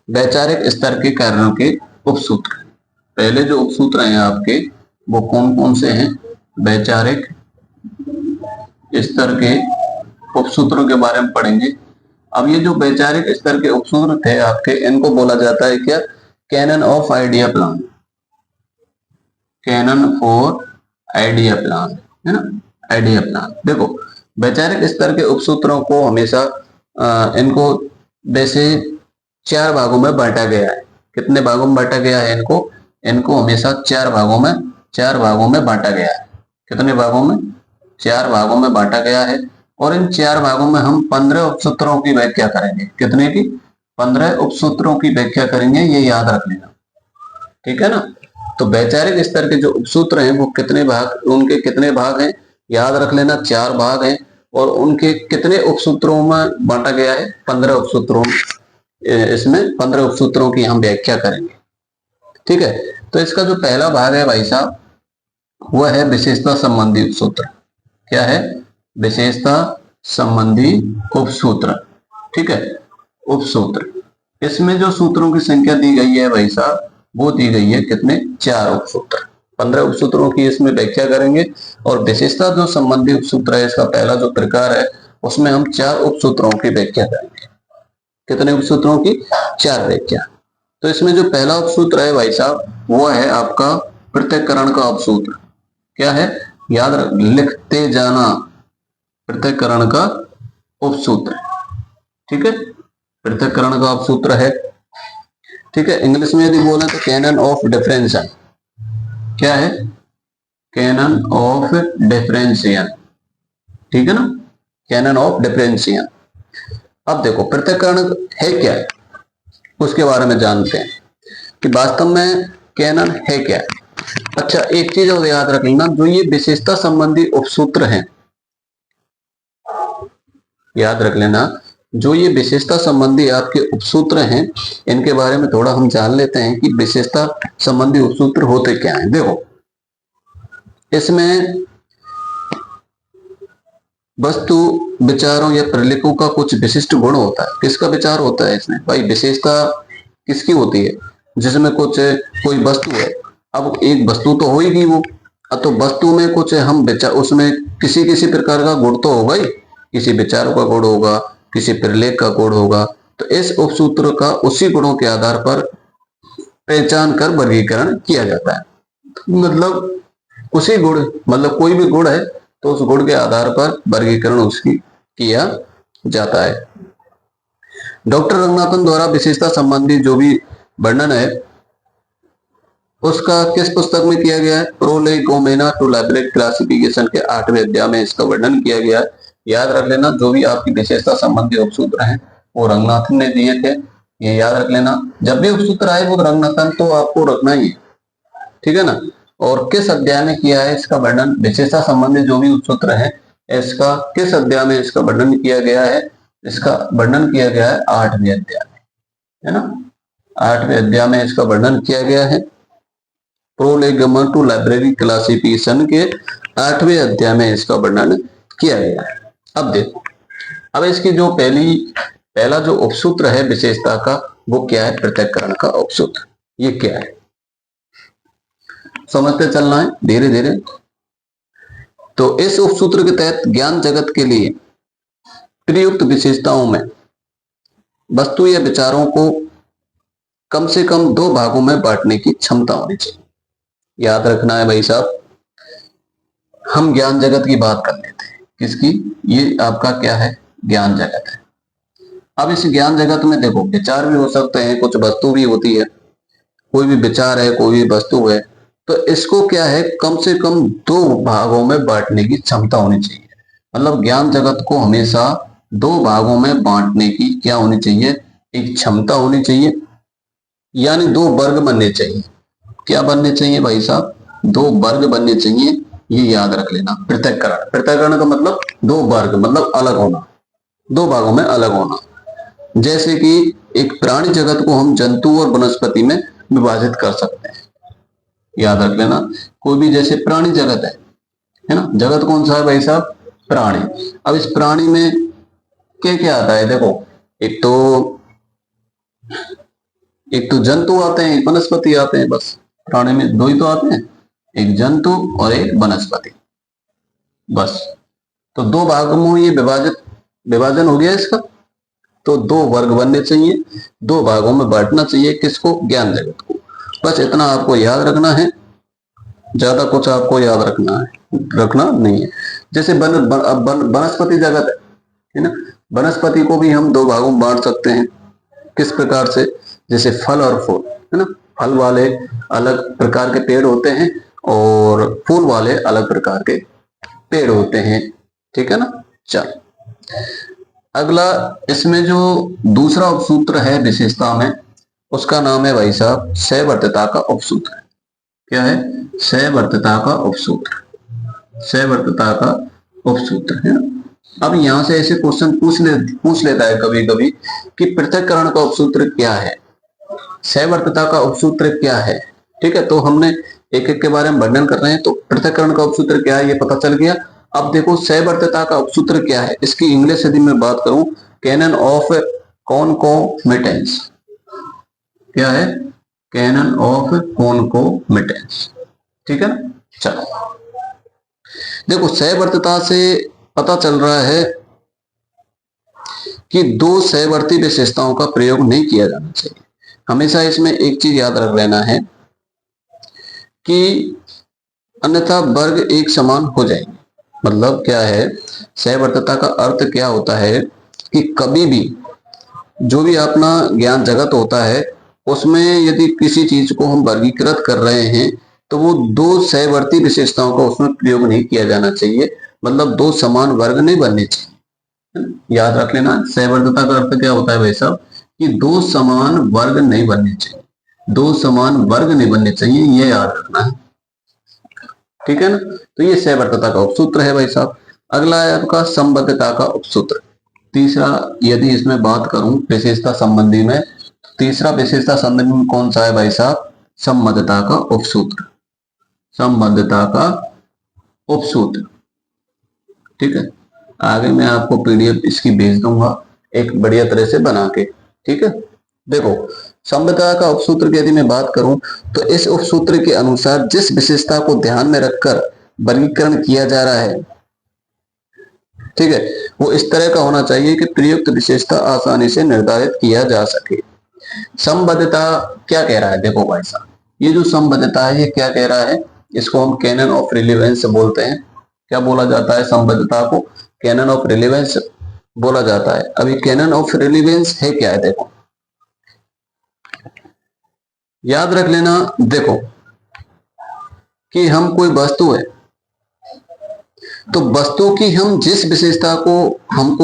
वैचारिक स्तर के कार्यों के उपसूत्र। पहले जो उपसूत्र हैं आपके वो कौन कौन से हैं? वैचारिक स्तर के उपसूत्रों के बारे में पढ़ेंगे। अब ये जो वैचारिक स्तर के उपसूत्र थे आपके, इनको बोला जाता है क्या? Canon of idea plan. Canon for idea plan, है ना? Idea plan. देखो, वैचारिक स्तर के उपसूत्रों को हमेशा इनको वैसे 4 भागों में बांटा गया है। कितने भागों में बांटा गया है इनको? इनको हमेशा 4 भागों में बांटा गया है। कितने भागों में? 4 भागों में बांटा गया है। और इन 4 भागों में हम 15 उपसूत्रों की व्याख्या करेंगे। कितने की? 15 उपसूत्रों की व्याख्या करेंगे, ये याद रख लेना, ठीक है ना? तो वैचारिक स्तर के जो उपसूत्र हैं वो कितने भाग, उनके कितने भाग हैं याद रख लेना, 4 भाग हैं। और उनके कितने उपसूत्रों में बांटा गया है? 15 उपसूत्रों। इसमें 15 उपसूत्रों की हम व्याख्या करेंगे, ठीक है? तो इसका जो पहला भाग है भाई साहब, वह है विशेषता संबंधी उपसूत्र। क्या है? विशेषता संबंधी उपसूत्र, ठीक है? उपसूत्र। इसमें जो सूत्रों की संख्या दी गई है भाई साहब, वो दी गई है कितने? 4 उपसूत्र। 15 उपसूत्रों की इसमें व्याख्या करेंगे। और विशेषता जो संबंधी उपसूत्र है, इसका पहला जो प्रकार है, उसमें हम 4 उपसूत्रों की व्याख्या करेंगे। कितने उपसूत्रों की? 4 व्याख्या। तो इसमें जो पहला उपसूत्र है भाई साहब, वो है आपका पृथक्करण का उपसूत्र। क्या है? याद लिखते जाना, पृथक्करण का उपसूत्र, ठीक है? पृथक्करण का उपसूत्र है, ठीक है? इंग्लिश में यदि बोले तो कैनन ऑफ डिफरेंशिएशन। क्या है? कैनन ऑफ डिफरेंशिएशन, ठीक है ना? Canon of differentiation. अब देखो, पृथक्करण है क्या है, उसके बारे में जानते हैं कि वास्तव में कैनन है क्या। अच्छा, एक चीज और याद रख लेना, जो ये विशेषता संबंधी उपसूत्र हैं, याद रख लेना, जो ये विशेषता संबंधी आपके उपसूत्र हैं, इनके बारे में थोड़ा हम जान लेते हैं कि विशेषता संबंधी उपसूत्र होते क्या हैं। देखो, इसमें वस्तु, विचारों या प्रलेखों का कुछ विशिष्ट गुण होता है। किसका विचार होता है इसमें? भाई विशेषता किसकी होती है? जिसमें कुछ कोई वस्तु है, अब एक वस्तु तो होगी वो, तो वस्तु में कुछ हम विचार, उसमें किसी किसी प्रकार का गुण तो होगा ही, किसी विचार का गुण होगा, किसी प्रलेख का गुण होगा। तो इस उपसूत्र का उसी गुणों के आधार पर पहचान कर वर्गीकरण किया जाता है। मतलब उसी गुण, मतलब कोई भी गुण है तो उस गुण के आधार पर वर्गीकरण उसकी किया जाता है। डॉक्टर रंगनाथन द्वारा विशेषता संबंधी जो भी वर्णन है, उसका किस पुस्तक में किया गया है? प्रोलेगोमेना टू लाइब्रेरी क्लासिफिकेशन के 8वें अध्याय में इसका वर्णन किया गया है। याद रख लेना, जो भी आपकी विशेषता संबंधी उपसूत्र हैं वो रंगनाथन ने दिए थे, ये याद रख लेना। जब भी उपसूत्र आए वो रंगनाथन तो आपको रखना ही है, ठीक है ना। और किस अध्याय में किया है इसका वर्णन, विशेषता संबंधी जो भी उपसूत्र है इसका किस अध्याय में इसका वर्णन किया गया है, इसका वर्णन किया गया है 8वें अध्याय में, है ना। 8वें अध्याय में इसका वर्णन किया गया है। प्रोलेगोमेंट टू लाइब्रेरी क्लासिफिकेशन के 8वें अध्याय में इसका वर्णन किया गया है। अब देखो, अब इसकी जो पहला जो उपसूत्र है विशेषता का वो क्या है, पृथक्करण का उपसूत्र। ये क्या है समझते चलना है धीरे धीरे। तो इस उपसूत्र के तहत ज्ञान जगत के लिए प्रयुक्त विशेषताओं में वस्तु या विचारों को कम से कम 2 भागों में बांटने की क्षमता होनी चाहिए। याद रखना है भाई साहब, हम ज्ञान जगत की बात कर लेते हैं। किसकी, ये आपका क्या है, ज्ञान जगत है। अब इस ज्ञान जगत में देखो विचार भी हो सकते हैं, कुछ वस्तु भी होती है, कोई भी विचार है, कोई भी वस्तु है, तो इसको क्या है कम से कम 2 भागों में बांटने की क्षमता होनी चाहिए। मतलब ज्ञान जगत को हमेशा 2 भागों में बांटने की क्या होनी चाहिए, एक क्षमता होनी चाहिए, यानी 2 वर्ग बनने चाहिए। क्या बनने चाहिए भाई साहब, 2 वर्ग बनने चाहिए। ये याद रख लेना। पृथक्करण, पृथक्करण का मतलब 2 वर्ग, मतलब अलग होना, 2 भागों में अलग होना। जैसे कि एक प्राणी जगत को हम जंतु और वनस्पति में विभाजित कर सकते हैं। याद रख लेना, कोई भी जैसे प्राणी जगत है ना, जगत कौन सा है भाई साहब, प्राणी। अब इस प्राणी में क्या क्या आता है, देखो एक तो जंतु आते हैं, एक वनस्पति आते हैं, बस प्राणी में 2 ही तो आते हैं, एक जंतु और एक वनस्पति, बस। तो 2 भागों में ये विभाजन हो गया इसका। तो 2 वर्ग बनने चाहिए, 2 भागों में बांटना चाहिए किसको, ज्ञान जगत को। बस इतना आपको याद रखना है, ज्यादा कुछ आपको याद रखना नहीं है। जैसे वनस्पति जगत है ना, वनस्पति को भी हम 2 भागों में बांट सकते हैं। किस प्रकार से, जैसे फल और फूल, है ना। फल वाले अलग प्रकार के पेड़ होते हैं और फूल वाले अलग प्रकार के पेड़ होते हैं, ठीक है ना। चल अगला, इसमें जो दूसरा उपसूत्र है विशेषता में, उसका नाम है भाई साहब सहवर्तिता का उपसूत्र। क्या है, सहवर्तिता का उपसूत्र, सहवर्तिता का उपसूत्र है। अब यहां से ऐसे क्वेश्चन पूछ लेता है कभी कभी कि पृथक्करण का उपसूत्र क्या है, सहवर्तिता का उपसूत्र क्या है, ठीक है। तो हमने एक एक के बारे में वर्णन कर रहे हैं। तो पृथक्करण का उपसूत्र क्या है ये पता चल गया। अब देखो सहवर्तिता का उपसूत्र क्या है, इसकी इंग्लिश यदि मैं बात करूं, कैनन ऑफ कॉनकोमिटेंस। क्या है, कैनन ऑफ कॉनकोमिटेंस, ठीक है ना। चलो देखो, सहवर्तिता से पता चल रहा है कि 2 सहवर्ती विशेषताओं का प्रयोग नहीं किया जाना चाहिए। हमेशा इसमें एक चीज याद रख लेना है कि अन्यथा वर्ग एक समान हो जाएंगे। मतलब क्या है, सहवर्तिता का अर्थ क्या होता है कि कभी भी जो भी अपना ज्ञान जगत होता है उसमें यदि किसी चीज को हम वर्गीकृत कर रहे हैं तो वो 2 सहवर्ती विशेषताओं का उसमें प्रयोग नहीं किया जाना चाहिए। मतलब 2 समान वर्ग नहीं बनने चाहिए। याद रख लेना, सहवर्तिता का अर्थ क्या होता है भाई साहब, कि 2 समान वर्ग नहीं बनने चाहिए, 2 समान वर्ग नहीं बनने चाहिए, ये याद रखना है, ठीक है ना। तो ये सहवर्तिता का उपसूत्र है भाई साहब। अगला है आपका संबद्धता का उपसूत्र। तीसरा, यदि इसमें बात करूं विशेषता संबंधी में, तीसरा विशेषता संबंधी में कौन सा है भाई साहब, संबद्धता का उपसूत्र, संबद्धता का उपसूत्र, ठीक है। आगे मैं आपको पीडीएफ इसकी भेज दूंगा एक बढ़िया तरह से बना के, ठीक है। देखो, संबद्धता का उपसूत्र की यदि मैं बात करूं तो इस उपसूत्र के अनुसार जिस विशेषता को ध्यान में रखकर वर्गीकरण किया जा रहा है, ठीक है, वो इस तरह का होना चाहिए कि प्रयुक्त विशेषता आसानी से निर्धारित किया जा सके। संबद्धता क्या कह रहा है, देखो भाई साहब, ये जो संबद्धता है ये क्या कह रहा है, इसको हम कैनन ऑफ रिलेवेंस बोलते हैं। क्या बोला जाता है, संबद्धता को कैनन ऑफ रिलेवेंस बोला जाता है। अभी कैनन ऑफ रिलेवेंस है क्या है, देखो याद रख लेना। देखो कि हम कोई वस्तु है तो वस्तु की हम जिस विशेषता को हम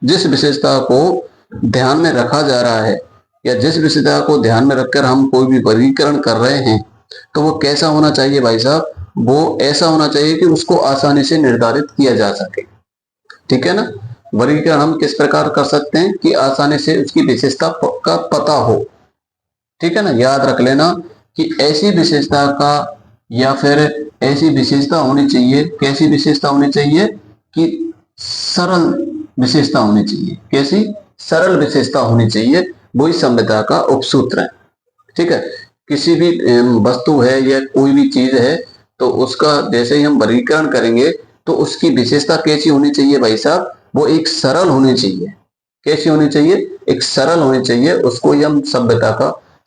जिस विशेषता को ध्यान में रखा जा रहा है या जिस विशेषता को ध्यान में रखकर हम कोई भी वर्गीकरण कर रहे हैं, तो वो कैसा होना चाहिए भाई साहब? वो ऐसा होना चाहिए कि उसको आसानी से निर्धारित किया जा सके। ठीक है ना? वर्गीकरण हम किस प्रकार कर सकते हैं कि आसानी से उसकी विशेषता का पता हो। ठीक है ना? याद रख लेना कि ऐसी विशेषता का या फिर ऐसी विशेषता होनी चाहिए, कैसी विशेषता होनी चाहिए कि सरल विशेषता होनी चाहिए। कैसी? सरल विशेषता होनी चाहिए, वही संविदा का उपसूत्र है। ठीक है? किसी भी वस्तु है या कोई भी चीज है, तो उसका जैसे ही हम वर्गीकरण करेंगे तो उसकी विशेषता कैसी होनी चाहिए भाई साहब? वो एक सरल होनी चाहिए। कैसी होनी चाहिए? एक सरल होनी चाहिए। उसको ही हम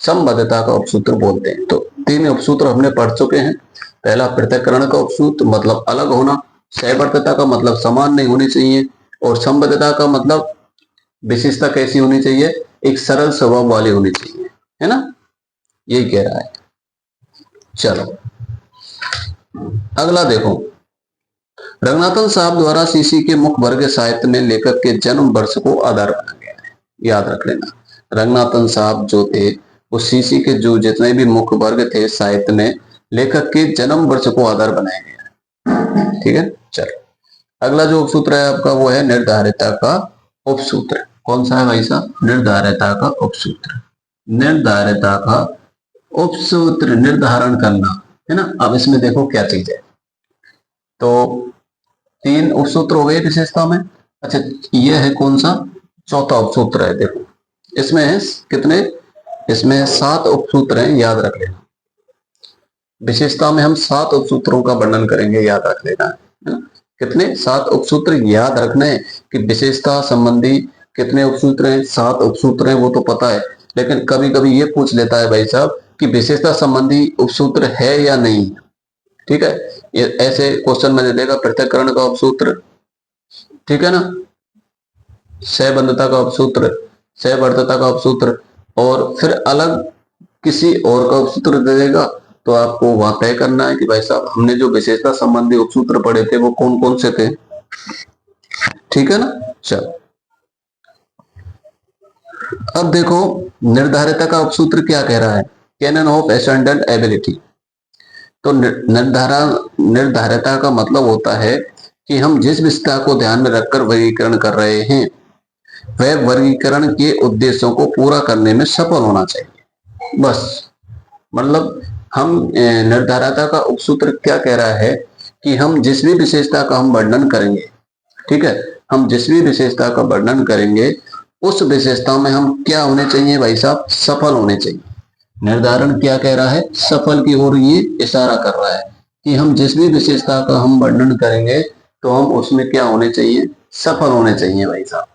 संबद्धता का उपसूत्र बोलते हैं। तो 3 उपसूत्र हमने पढ़ चुके हैं। पहला पृथक्करण का उपसूत्र मतलब अलग होना, सहवर्तीता का मतलब समान नहीं होनी चाहिए, और संबद्धता का मतलब विशेषता कैसी होनी चाहिए? एक सरल स्वभाव वाली होनी चाहिए, है ना? यही कह रहा है। चलो अगला देखो, रंगनाथन साहब द्वारा सीसी के मुख्य वर्ग साहित्य में लेखक के जन्म वर्ष को आधार बनाया गया है। याद रख लेना, रंगनाथन साहब जो थे वो सीसी के जो जितने भी मुख्य वर्ग थे साहित्य में, लेखक के जन्म वर्ष को आधार बनाया गया है। ठीक है? चलो अगला जो उपसूत्र है आपका वो है निर्धारिता का उपसूत्र। कौन सा है भाई साहब? निर्धारिता का उपसूत्र। निर्धारिता का उपसूत्र निर्धारण करना, है ना? अब इसमें देखो क्या चीज है। तो 3 उपसूत्र हो गए विशेषता में। अच्छा, ये है कौन सा? चौथा उपसूत्र है। देखो इसमें है कितने? इसमें 7 उपसूत्र हैं, याद रख लेना। विशेषता में हम 7 उपसूत्रों का वर्णन करेंगे, याद रख लेना, है ना? कितने? 7 उपसूत्र याद रखने कि विशेषता संबंधी कितने उपसूत्र हैं? 7 उपसूत्र हैं, वो तो पता है, लेकिन कभी कभी ये पूछ लेता है भाई साहब कि विशेषता संबंधी उपसूत्र है या नहीं। ठीक है? ये ऐसे क्वेश्चन में दे देगा पृथक्करण का उपसूत्र, ठीक है ना, सहबंधता का उपसूत्र, सहवर्तीता का उपसूत्र, और फिर अलग किसी और का उपसूत्र दे देगा। तो आपको वहां तय करना है कि भाई साहब हमने जो विशेषता संबंधी उपसूत्र पढ़े थे वो कौन कौन से थे। ठीक है ना? चलो अब देखो निर्धारिता का उपसूत्र क्या कह रहा है? Canon of ascendant ability. तो निर्धारिता का मतलब होता है कि हम जिस विशेषता को ध्यान में रखकर वर्गीकरण कर रहे हैं वह वर्गीकरण के उद्देश्यों को पूरा करने में सफल होना चाहिए। बस मतलब हम निर्धारिता का उपसूत्र क्या कह रहा है कि हम जिस भी विशेषता का हम वर्णन करेंगे, ठीक है, हम जिस भी विशेषता का वर्णन करेंगे उस विशेषता में हम क्या होने चाहिए भाई साहब? सफल होने चाहिए। निर्धारण क्या कह रहा है? सफल की ओर ये इशारा कर रहा है कि हम जिस भी विशेषता का हम वर्णन करेंगे तो हम उसमें क्या होने चाहिए? सफल होने चाहिए भाई साहब।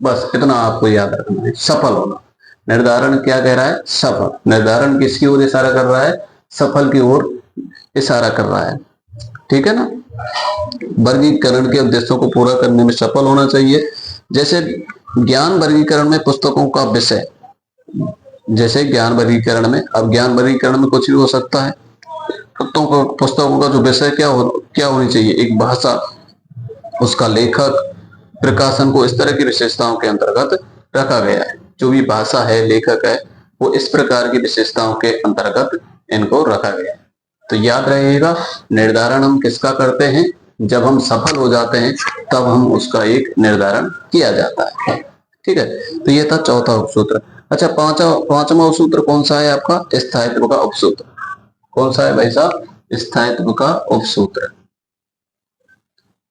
बस इतना आपको याद रखना है, सफल होना। निर्धारण क्या कह रहा है? सफल। निर्धारण किसकी ओर इशारा कर रहा है? सफल की ओर इशारा कर रहा है। ठीक है ना? वर्गीकरण के उद्देश्यों को पूरा करने में सफल होना चाहिए। जैसे ज्ञान वर्गीकरण में पुस्तकों का विषय, जैसे ज्ञान वर्गीकरण में, अब ज्ञान वर्गीकरण में कुछ भी हो सकता है। पुस्तकों का जो विषय क्या होनी चाहिए? एक भाषा, उसका लेखक, प्रकाशन को इस तरह की विशेषताओं के अंतर्गत रखा गया है। जो भी भाषा है, लेखक है, वो इस प्रकार की विशेषताओं के अंतर्गत इनको रखा गया है। तो याद रहिएगा, निर्धारण हम किसका करते हैं? जब हम सफल हो जाते हैं तब हम उसका एक निर्धारण किया जाता है। ठीक है? तो ये था चौथा उपसूत्र। अच्छा, पांचवा उपसूत्र कौन सा है आपका? स्थायित्व का उपसूत्र। कौन सा है भाई साहब? स्थायित्व का उपसूत्र।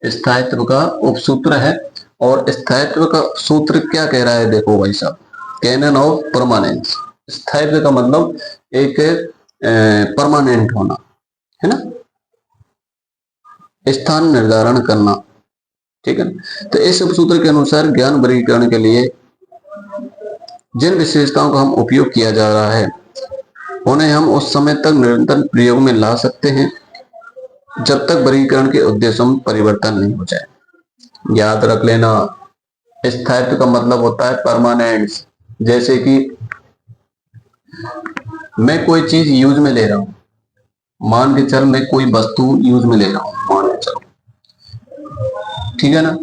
स्थायित्व का उपसूत्र है। और स्थायित्व का सूत्र क्या कह रहा है? देखो भाई साहब, कैनन ऑफ परमानेंस। स्थायित्व का मतलब एक परमानेंट होना, है ना, स्थान निर्धारण करना। ठीक है? तो इस उपसूत्र के अनुसार ज्ञान वर्गीकरण के लिए जिन विशेषताओं का हम उपयोग किया जा रहा है उन्हें हम उस समय तक निरंतर प्रयोग में ला सकते हैं जब तक वर्गीकरण के उद्देश्यों में परिवर्तन नहीं हो जाए। याद रख लेना, स्थायित्व का मतलब होता है परमानेंस। जैसे कि मैं कोई चीज यूज में ले रहा हूं, मान के चल मैं कोई वस्तु यूज में ले रहा हूं, मान के चलो, ठीक है ना,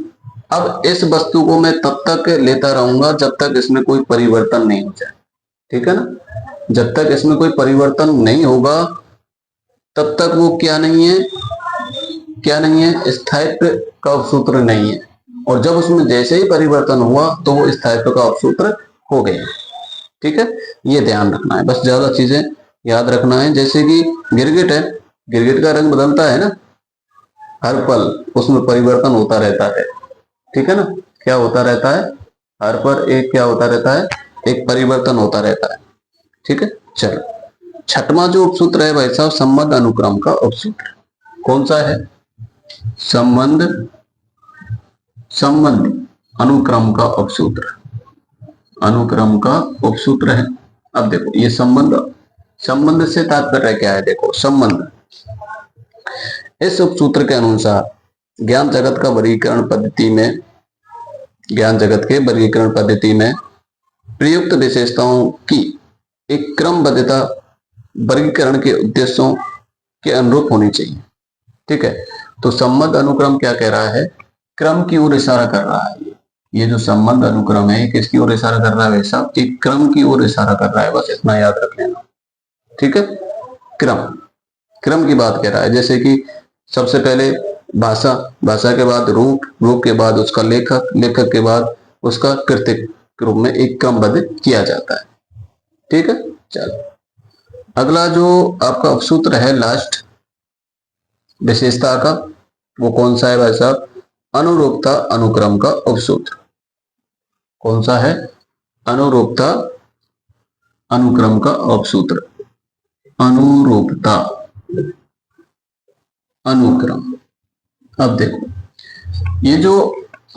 अब इस वस्तु को मैं तब तक लेता रहूंगा जब तक इसमें कोई परिवर्तन नहीं हो जाए, ठीक है ना। जब तक इसमें कोई परिवर्तन नहीं होगा तब तक वो क्या नहीं है, क्या नहीं है, स्थायित्व का उपसूत्र नहीं है। और जब उसमें जैसे ही परिवर्तन हुआ तो वो स्थायित्व का उपसूत्र हो गया, ठीक है। ये ध्यान रखना है, बस ज्यादा चीजें याद रखना है। जैसे कि गिरगिट है, गिरगिट का रंग बदलता है ना हर पल, उसमें परिवर्तन होता रहता है, ठीक है ना। क्या होता रहता है, हर पर एक क्या होता रहता है, एक परिवर्तन होता रहता है, ठीक है। चलो छठवां जो उपसूत्र है भाई साहब, संबंध अनुक्रम का उपसूत्र। कौन सा है, संबंध, संबंध अनुक्रम का उपसूत्र, अनुक्रम का उपसूत्र है। अब देखो ये संबंध, संबंध से तात्पर्य क्या है, देखो संबंध इस उपसूत्र के अनुसार ज्ञान जगत का वर्गीकरण पद्धति में, ज्ञान जगत के वर्गीकरण पद्धति में प्रयुक्त विशेषताओं की एक क्रमबद्धता वर्गीकरण के उद्देश्यों के अनुरूप होनी चाहिए, ठीक है। तो संबंध अनुक्रम क्या कह रहा है, क्रम की ओर इशारा कर रहा है। ये जो संबंध अनुक्रम है किसकी ओर इशारा कर रहा है वैसा, एक क्रम की ओर इशारा कर रहा है, बस इतना याद रख लेना, ठीक है। क्रम, क्रम की बात कह रहा है। जैसे कि सबसे पहले भाषा, भाषा के बाद रूप, रूप के बाद उसका लेखक, लेखक के बाद उसका कृतिक के रूप में एक क्रमबद्ध किया जाता है, ठीक है। चलो अगला जो आपका उपसूत्र है लास्ट विशेषता का, वो कौन सा है भाई साहब, अनुरूपता अनुक्रम का उपसूत्र। कौन सा है, अनुरूपता अनुक्रम का उपसूत्र, अनुरूपता अनुक्रम। अब देखो ये जो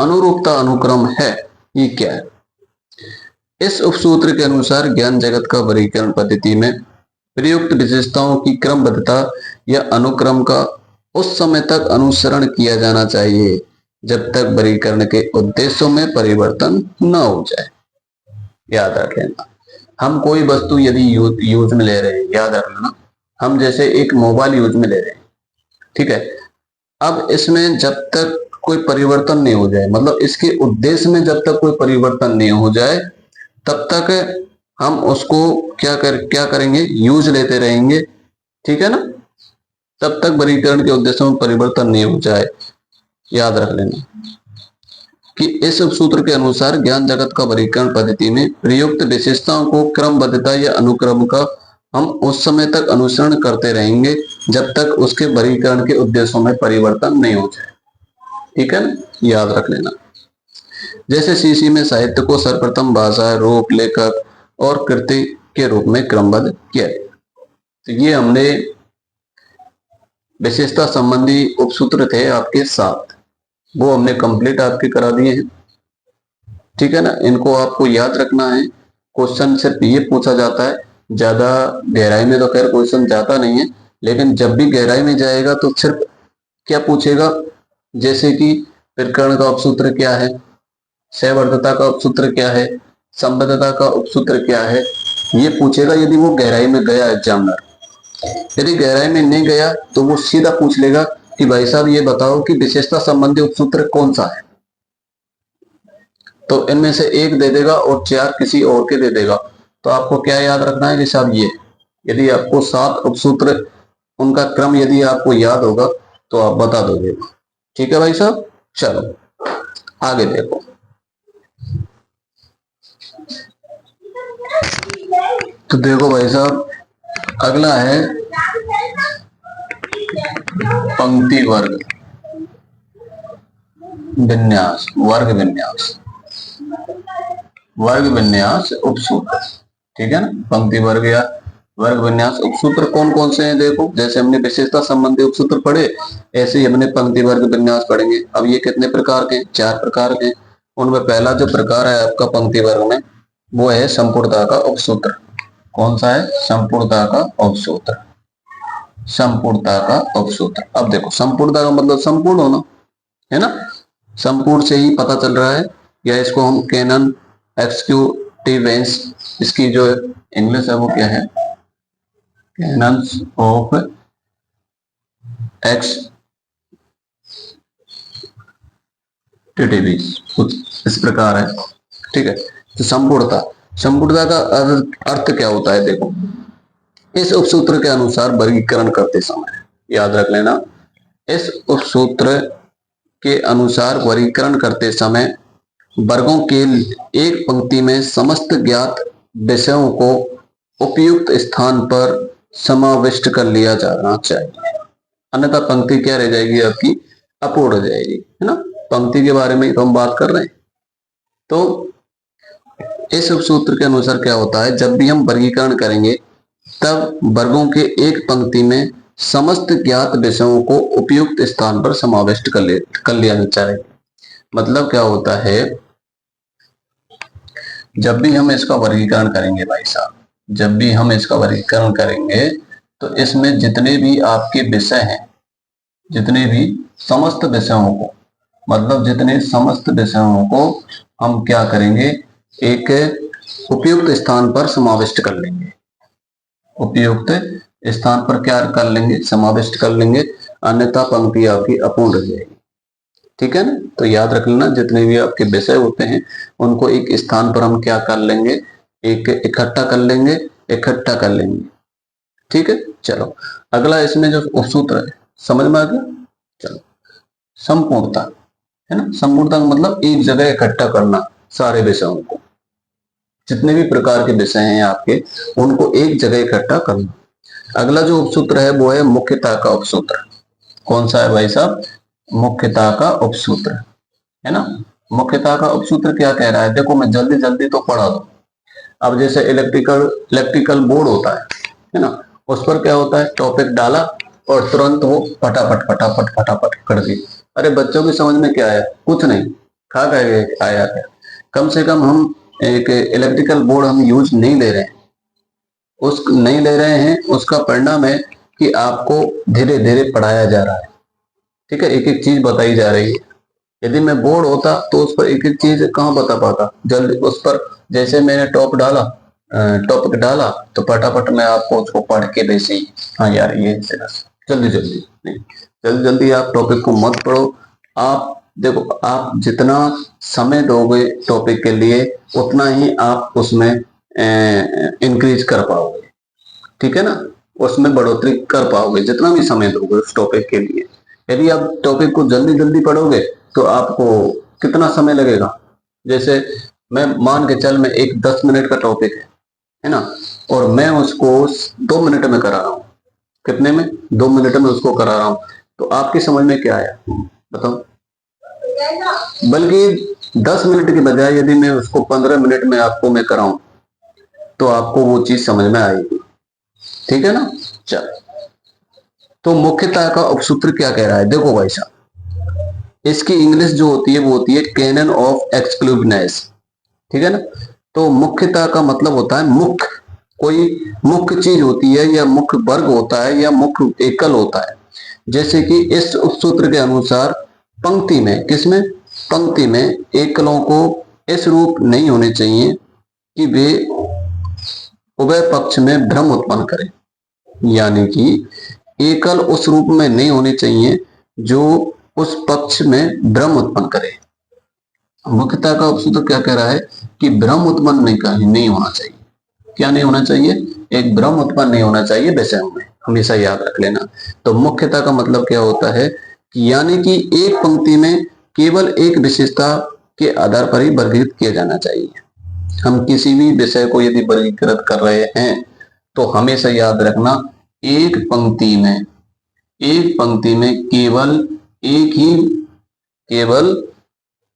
अनुरूपता अनुक्रम है ये क्या है, इस उपसूत्र के अनुसार ज्ञान जगत का वर्गीकरण पद्धति में प्रयुक्त विशेषताओं की क्रमबद्धता या अनुक्रम का उस समय तक अनुसरण किया जाना चाहिए जब तक वर्गीकरण के उद्देश्यों में परिवर्तन न हो जाए। याद रख लेना, हम कोई वस्तु यदि यूज में ले रहे हैं, याद रख लेना, हम जैसे एक मोबाइल यूज में ले रहे हैं, ठीक है। अब इसमें जब तक कोई परिवर्तन नहीं हो जाए, मतलब इसके उद्देश्य में जब तक कोई परिवर्तन नहीं हो जाए तब तक हम उसको क्या करेंगे, यूज लेते रहेंगे, ठीक है ना। तब तक वर्गीकरण के उद्देश्यों में परिवर्तन नहीं हो जाए। याद रख लेना कि इस उपसूत्र के अनुसार ज्ञान जगत का वर्गीकरण पद्धति में प्रयुक्त विशेषताओं को क्रमबद्धता या अनुक्रम का हम उस समय तक अनुसरण करते रहेंगे जब तक उसके वर्गीकरण के उद्देश्यों में परिवर्तन नहीं हो जाए, ठीक है ना। याद रख लेना, जैसे सीसी में साहित्य को सर्वप्रथम भाषा, रूप, लेखक और कृति के रूप में क्रमबद्ध किया। तो ये हमने विशेषता संबंधी उपसूत्र थे आपके साथ, वो हमने कंप्लीट आपके करा दिए हैं, ठीक है ना। इनको आपको याद रखना है। क्वेश्चन सिर्फ ये पूछा जाता है, ज्यादा गहराई में तो खैर क्वेश्चन जाता नहीं है, लेकिन जब भी गहराई में जाएगा तो सिर्फ क्या पूछेगा, जैसे कि प्रकरण का उपसूत्र क्या है, सहवर्तता का उपसूत्र क्या है, संबद्धता का उपसूत्र क्या है, ये पूछेगा यदि वो गहराई में गया एग्जामिनर। यदि गहराई में नहीं गया तो वो सीधा पूछ लेगा कि भाई साहब ये बताओ कि विशेषता संबंधी उपसूत्र कौन सा है, तो इनमें से एक दे देगा और चार किसी और के दे देगा। तो आपको क्या याद रखना है कि साहब ये, यदि आपको 7 उपसूत्र उनका क्रम यदि आपको याद होगा तो आप बता दोगे, ठीक है भाई साहब। चलो आगे देखो, तो देखो भाई साहब अगला है पंक्ति वर्ग विन्यास, वर्ग विन्यास, वर्ग विन्यास उपसूत्र, ठीक है ना। पंक्ति वर्ग या वर्ग विन्यास उपसूत्र कौन कौन से हैं, देखो जैसे हमने विशेषता संबंधी उपसूत्र पढ़े ऐसे ही हमने पंक्ति वर्ग विन्यास पढ़ेंगे। अब ये कितने प्रकार के, 4 प्रकार के। उनमें पहला जो प्रकार है आपका पंक्ति वर्ग में वो है संपूर्णता का उपसूत्र। कौन सा है, संपूर्णता का उपसूत्र, संपूर्णता का उपसूत्र। अब देखो संपूर्णता का मतलब संपूर्ण होना है ना, संपूर्ण से ही पता चल रहा है, या इसको हम कैनन एक्सक्यूटिवेंस, इसकी जो इंग्लिश है वो क्या है, कैनन्स ऑफ क्वांटिटेटिव कुछ इस प्रकार है। ठीक है, तो संपूर्णता, संपूर्णता का अर्थ क्या होता है? देखो, इस उपसूत्र के अनुसार वर्गीकरण करते समय, याद रख लेना, इस उपसूत्र के अनुसार वर्गीकरण करते समय वर्गों के एक पंक्ति में समस्त ज्ञात विषयों को उपयुक्त स्थान पर समाविष्ट कर लिया जाना चाहिए, अन्यथा पंक्ति क्या रह जाएगी? आपकी अपूर्ण रह जाएगी, है ना। पंक्ति के बारे में तो हम बात कर रहे हैं। तो इस उपसूत्र के अनुसार क्या होता है, जब भी हम वर्गीकरण करेंगे तब वर्गों के एक पंक्ति में समस्त ज्ञात विषयों को उपयुक्त स्थान पर समाविष्ट कर लिया चाहिए। मतलब क्या होता है, जब भी हम इसका वर्गीकरण करेंगे भाई साहब, जब भी हम इसका वर्गीकरण करेंगे तो इसमें जितने भी आपके विषय हैं, जितने भी समस्त विषयों को, मतलब जितने समस्त विषयों को हम क्या करेंगे, एक उपयुक्त स्थान पर समाविष्ट कर लेंगे, उपयुक्त स्थान पर क्या कर लेंगे? समाविष्ट कर लेंगे, अन्यथा पंक्ति आपकी अपूर्ण रह जाएगी। ठीक है ना। तो याद रख लेना, जितने भी आपके विषय होते हैं उनको एक स्थान पर हम क्या कर लेंगे, एक इकट्ठा कर लेंगे, इकट्ठा कर लेंगे। ठीक है, चलो अगला इसमें जो उपसूत्र है समझ में आ गया। चलो, संपूर्णता है ना, संपूर्णता का मतलब एक जगह इकट्ठा करना सारे विषयों को, जितने भी प्रकार के विषय हैं आपके उनको एक जगह इकट्ठा करना। अगला जो उपसूत्र है वो है मुख्यता का उपसूत्र। कौन सा है भाई साहब? मुख्यता का उपसूत्र, है ना। मुख्यता का उपसूत्र क्या कह रहा है? देखो मैं जल्दी जल्दी तो पढ़ा दूं। अब जैसे इलेक्ट्रिकल बोर्ड होता है ना, उस पर क्या होता है, टॉपिक डाला और तुरंत वो फटाफट फटाफट फटाफट कर दी। अरे बच्चों की समझ में क्या आया? कुछ नहीं, खा कर आया क्या? कम से कम हम एक इलेक्ट्रिकल बोर्ड हम यूज नहीं ले रहे हैं, नहीं ले रहे हैं, उसका परिणाम है कि आपको धीरे धीरे पढ़ाया जा रहा है। ठीक है, एक एक चीज बताई जा रही है। यदि मैं बोर्ड होता तो उस पर एक एक चीज कहाँ बता पाता जल्दी। उस पर जैसे मैंने टॉपिक डाला तो फटाफट मैं आपको उसको पढ़ के वैसे ही, हाँ यार ये जल्दी जल्दी नहीं, जल्दी जल्दी आप टॉपिक को मत पढ़ो। आप देखो, आप जितना समय दोगे टॉपिक के लिए उतना ही आप उसमें इंक्रीज कर पाओगे। ठीक है ना, उसमें बढ़ोतरी कर पाओगे जितना भी समय दोगे उस टॉपिक के लिए। यदि आप टॉपिक को जल्दी जल्दी पढ़ोगे तो आपको कितना समय लगेगा? जैसे मैं मान के चल, मैं एक 10 मिनट का टॉपिक है ना, और मैं उसको 2 मिनट में करा रहा हूँ। कितने में? 2 मिनट में उसको करा रहा हूँ। तो आपकी समझ में क्या आया बताओ? बल्कि 10 मिनट की बजाय यदि मैं उसको 15 मिनट में आपको मैं कराऊं तो आपको वो चीज समझ में आएगी। ठीक है ना। चल, तो मुख्यता का उपसूत्र क्या कह रहा है? देखो भाई साहब, इसकी इंग्लिश जो होती है वो होती है कैनन ऑफ एक्सक्लूसिवनेस। ठीक है ना। तो मुख्यता का मतलब होता है मुख्य, कोई मुख्य चीज होती है या मुख्य वर्ग होता है या मुख्य एकल होता है। जैसे कि इस उपसूत्र के अनुसार पंक्ति में, किसमें? पंक्ति में एकलों को इस रूप नहीं होने चाहिए कि वे उभय पक्ष में भ्रम उत्पन्न करें, यानी कि एकल उस रूप में नहीं होने चाहिए जो उस पक्ष में भ्रम उत्पन्न करे। मुख्यता का उपसूत्र क्या कह रहा है कि भ्रम उत्पन्न नहीं होना चाहिए। क्या नहीं होना चाहिए? एक भ्रम उत्पन्न नहीं होना चाहिए विषयों में, हमेशा याद रख लेना। तो मुख्यता का मतलब क्या होता है कि यानी कि एक पंक्ति में केवल एक विशेषता के आधार पर ही वर्गीकृत किया जाना चाहिए। हम किसी भी विषय को यदि वर्गीकृत कर रहे हैं तो हमेशा याद रखना, एक पंक्ति में केवल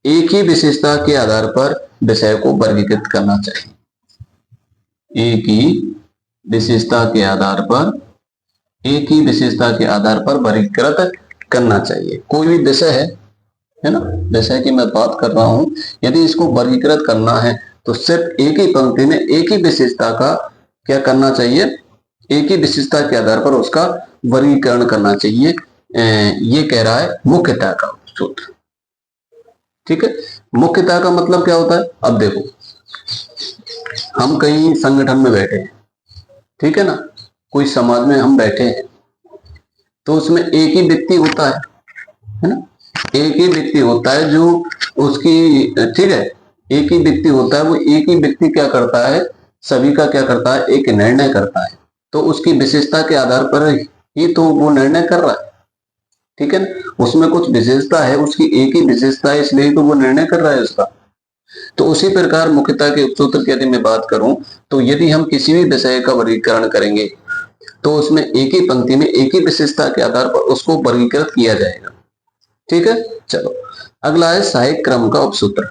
एक ही विशेषता के आधार पर विषय को वर्गीकृत करना चाहिए। एक ही विशेषता के आधार पर वर्गीकृत करना चाहिए। कोई भी विषय है ना, विषय की मैं बात कर रहा हूं, यदि इसको वर्गीकृत करना है तो सिर्फ एक ही पंक्ति में एक ही विशेषता का क्या करना चाहिए, एक ही विशेषता के आधार पर उसका वर्गीकरण करना चाहिए। ये कह रहा है मुख्यता का सूत्र। ठीक है, मुख्यता का मतलब क्या होता है? अब देखो, हम कहीं संगठन में बैठे हैं, ठीक है ना, कोई समाज में हम बैठे हैं, तो उसमें एक ही व्यक्ति होता है ना, एक ही व्यक्ति होता है जो उसकी, ठीक है, एक ही व्यक्ति होता है, वो एक ही व्यक्ति क्या करता है, सभी का क्या करता है, एक निर्णय करता है। तो उसकी विशेषता के आधार पर ही तो वो निर्णय कर रहा है, ठीक है ना। उसमें कुछ विशेषता है, उसकी एक ही विशेषता है, इसलिए तो वो निर्णय कर रहा है उसका। तो उसी प्रकार मुख्यता के उपसूत्र की यदि मैं बात करूं, तो यदि हम किसी भी विषय का वर्गीकरण करेंगे तो उसमें एक ही पंक्ति में एक ही विशेषता के आधार पर उसको वर्गीकृत किया जाएगा, ठीक है। चलो अगला है सहायक क्रम का उपसूत्र।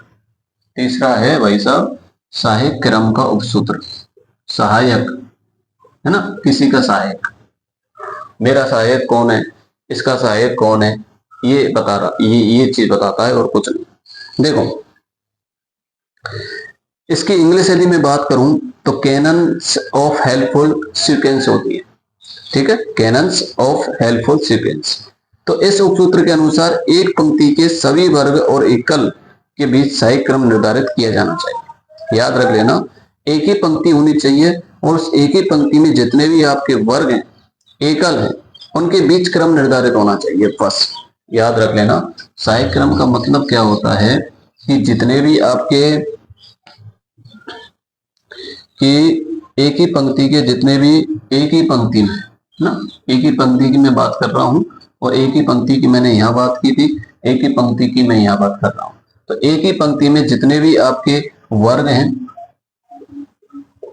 तीसरा है भाई साहब सहायक क्रम का उपसूत्र। सहायक है ना, किसी का सहायक, मेरा सहायक कौन है, इसका सहायक कौन है, ये बता रहा, ये चीज बताता है और कुछ नहीं। देखो इसकी इंग्लिश यदि मैं बात करूं तो कैनन्स ऑफ हेल्पफुल सीक्वेंस होती है, ठीक है, कैनन्स ऑफ हेल्पफुल सीक्वेंस। तो इस उपसूत्र के अनुसार एक पंक्ति के सभी वर्ग और एकल के बीच सहायक क्रम निर्धारित किया जाना चाहिए। याद रख लेना, एक ही पंक्ति होनी चाहिए और उस एक ही पंक्ति में जितने भी आपके वर्ग हैं, एकल हैं, उनके बीच क्रम निर्धारित होना चाहिए। बस याद रख लेना, सहायक क्रम का मतलब क्या होता है कि जितने भी आपके, कि एक ही पंक्ति के जितने भी, एक ही पंक्ति में ना, एक ही पंक्ति की मैं बात कर रहा हूं और एक ही पंक्ति की मैंने यहां बात की थी, एक ही पंक्ति की मैं यहां बात कर रहा हूं। तो एक ही पंक्ति में जितने भी आपके वर्ग हैं,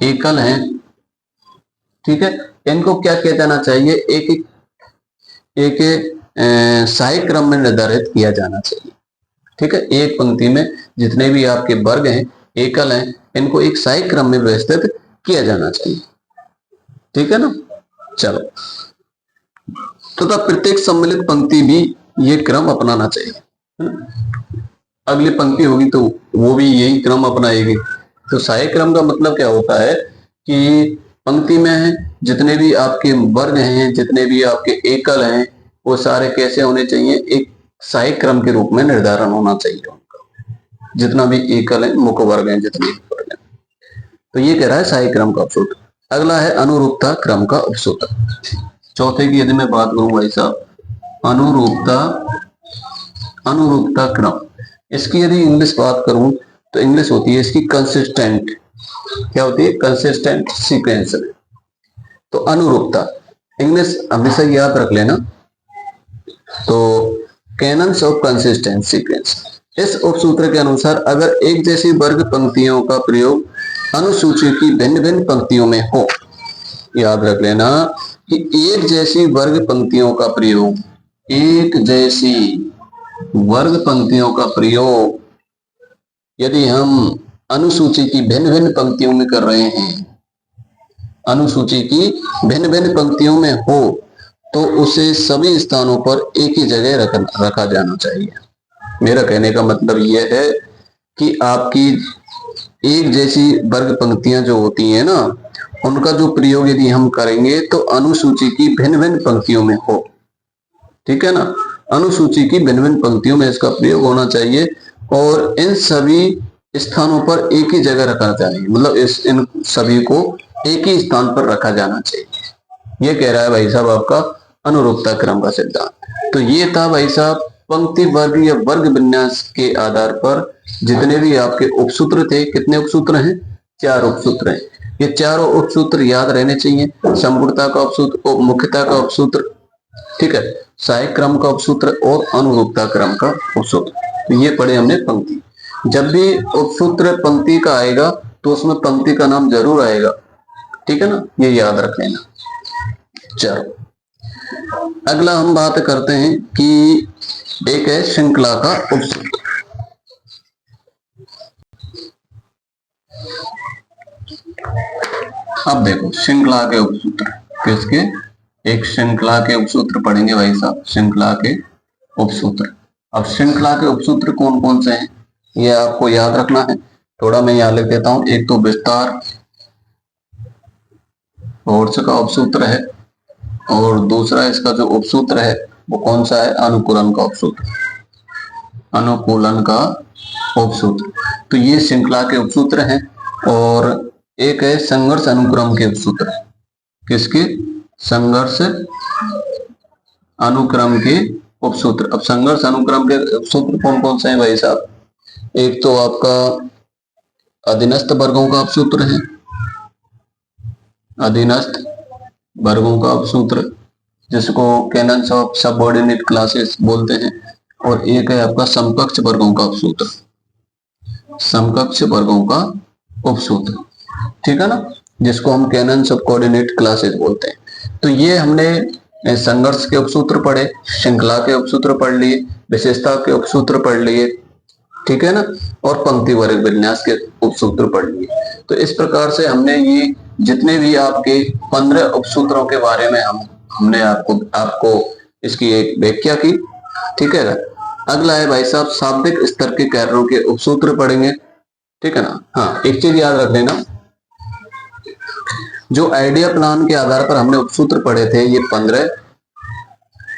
एकल हैं, ठीक है, इनको क्या किया जाना चाहिए, एक सहायक क्रम में निर्धारित किया जाना चाहिए, ठीक है। एक पंक्ति में जितने भी आपके वर्ग हैं, एकल हैं, इनको एक सहायक क्रम में व्यवस्थित किया जाना चाहिए, ठीक है ना। चलो तथा प्रत्येक सम्मिलित पंक्ति भी ये क्रम अपनाना चाहिए। अगली पंक्ति होगी तो वो भी यही क्रम अपनाएगी। तो सहायक क्रम का मतलब क्या होता है कि पंक्ति में जितने भी आपके वर्ग हैं, जितने भी आपके एकल हैं, वो सारे कैसे होने चाहिए, एक सहायक क्रम के रूप में निर्धारण होना चाहिए उनका, जितना भी एकल है, मुख्य वर्ग हैं, जितने भी वर्ग हैं। तो ये कह रहा है सहायक क्रम का उपसूत्र। अगला है अनुरूपता क्रम का उपसूत्र। चौथे की यदि मैं बात करूं भाई साहब, अनुरूपता क्रम, इसकी यदि इंग्लिश बात करूं तो इंग्लिश होती है इसकी कंसिस्टेंट, क्या होती है, कंसिस्टेंट सीक्वेंस में। तो अनुरूपता इंग्लिश हमेशा याद रख लेना, तो कैनन्स ऑफ कंसिस्टेंट सीक्वेंस। इस उपसूत्र के अनुसार अगर एक जैसी वर्ग पंक्तियों का प्रयोग अनुसूची की भिन्न भिन्न पंक्तियों में हो, याद रख लेना कि एक जैसी वर्ग पंक्तियों का प्रयोग, एक जैसी वर्ग पंक्तियों का प्रयोग यदि हम अनुसूची की भिन्न भिन्न पंक्तियों में कर रहे हैं, अनुसूची की भिन्न भिन्न पंक्तियों में हो, तो उसे सभी स्थानों पर एक ही जगह रखा जाना चाहिए। मेरा कहने का मतलब यह है कि आपकी एक जैसी वर्ग पंक्तियां जो होती हैं ना, उनका जो प्रयोग यदि हम करेंगे तो अनुसूची की भिन्न भिन्न पंक्तियों में हो, ठीक है ना, अनुसूची की भिन्न भिन्न पंक्तियों में इसका प्रयोग होना चाहिए और इन सभी स्थानों पर एक ही जगह रखा चाहिए, मतलब इन सभी को एक ही स्थान पर रखा जाना चाहिए। ये कह रहा है भाई साहब आपका अनुरूपता क्रम का सिद्धांत। तो ये था भाई साहब पंक्ति वर्ग या वर्ग विन्यास के आधार पर जितने भी आपके उपसूत्र थे, कितने उपसूत्र हैं, 4 उपसूत्र हैं। ये चारों उपसूत्र याद रहने चाहिए, संपूर्णता का उपसूत्र, मुख्यता का उपसूत्र, ठीक है, सहायक क्रम का उपसूत्र और अनुरूपता क्रम का उपसूत्र। तो ये पढ़े हमने पंक्ति। जब भी उपसूत्र पंक्ति का आएगा तो उसमें पंक्ति का नाम जरूर आएगा, ठीक है ना, ये याद रख लेना। चलो अगला हम बात करते हैं कि एक है श्रृंखला का उपसूत्र। अब देखो श्रृंखला के उपसूत्र किसके, एक श्रृंखला के उपसूत्र पढ़ेंगे भाई साहब, श्रृंखला के उपसूत्र। अब श्रृंखला के उपसूत्र कौन कौन से हैं ये आपको याद रखना है। थोड़ा मैं यहां लिख देता हूं। एक तो विस्तार फोर्स का उपसूत्र है और दूसरा इसका जो उपसूत्र है वो कौन सा है, अनुकूलन का उपसूत्र, अनुकूलन का उपसूत्र। तो ये श्रृंखला के उपसूत्र हैं। और एक है संघर्ष अनुक्रम के उपसूत्र, किसके, संघर्ष अनुक्रम के उपसूत्र। अब संघर्ष अनुक्रम के उपसूत्र कौन कौन से हैं भाई साहब? एक तो आपका अधीनस्थ वर्गों का उपसूत्र है, अधीनस्थ वर्गों का उपसूत्र, जिसको कैनन्स ऑफ सबऑर्डिनेट क्लासेस बोलते हैं। और एक है आपका समकक्ष वर्गों का उपसूत्र, समकक्ष वर्गों का उपसूत्र, ठीक है ना, जिसको हम कैनन्स ऑफ कोऑर्डिनेट क्लासेस बोलते हैं। तो ये हमने संघर्ष के उपसूत्र पढ़े, श्रृंखला के उपसूत्र पढ़ लिए, विशेषता के उपसूत्र पढ़ लिए, ठीक है ना, और पंक्ति वर्ग विन्यास के उपसूत्र पढ़ लिए। तो इस प्रकार से हमने ये जितने भी आपके 15 उपसूत्रों के बारे में हमने आपको इसकी एक व्याख्या की, ठीक है। अगला है भाई साहब शाब्दिक स्तर के कार्यों के उपसूत्र पढ़ेंगे, ठीक है ना। हाँ, एक चीज याद रख लेना, जो आइडिया प्लान के आधार पर हमने उपसूत्र पढ़े थे ये 15,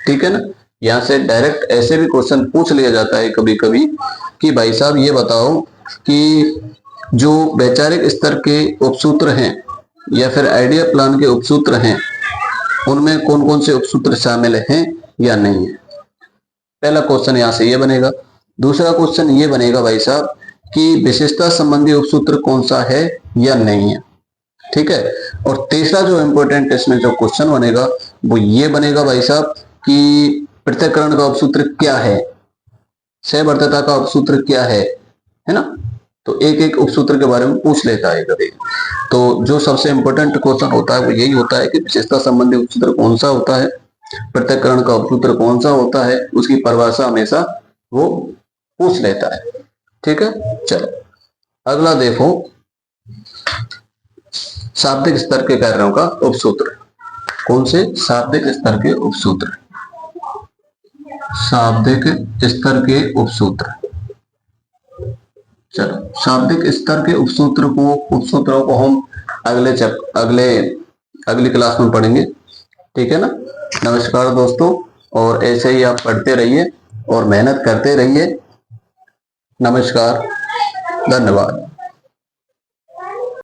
ठीक है ना। यहां से डायरेक्ट ऐसे भी क्वेश्चन पूछ लिया जाता है कभी कभी कि भाई साहब ये बताओ कि जो वैचारिक स्तर के उपसूत्र हैं या फिर आइडिया प्लान के उपसूत्र हैं उनमें कौन कौन से उपसूत्र शामिल हैं या नहीं है। पहला क्वेश्चन यहां से ये बनेगा। दूसरा क्वेश्चन ये बनेगा भाई साहब कि विशेषता संबंधी उपसूत्र कौन सा है या नहीं है, ठीक है। और तीसरा जो इंपॉर्टेंट इसमें जो क्वेश्चन बनेगा वो ये बनेगा भाई साहब कि पृथक्करण का उपसूत्र क्या है, सहवर्तीयता का उपसूत्र क्या है ना। तो एक एक उपसूत्र के बारे में पूछ लेता है कभी। तो जो सबसे इंपॉर्टेंट क्वेश्चन होता है वो यही होता है कि विशेषता संबंधी उपसूत्र कौन सा होता है, पृथक्करण का उपसूत्र कौन सा होता है, उसकी परिभाषा हमेशा वो पूछ लेता है, ठीक है। चलो अगला देखो, शाब्दिक स्तर के कार्यों का उपसूत्र। कौन से? शाब्दिक स्तर के उपसूत्र, शाब्दिक स्तर के उपसूत्र। चलो शाब्दिक स्तर के उपसूत्रों को हम अगली क्लास में पढ़ेंगे, ठीक है ना। नमस्कार दोस्तों, और ऐसे ही आप पढ़ते रहिए और मेहनत करते रहिए। नमस्कार, धन्यवाद।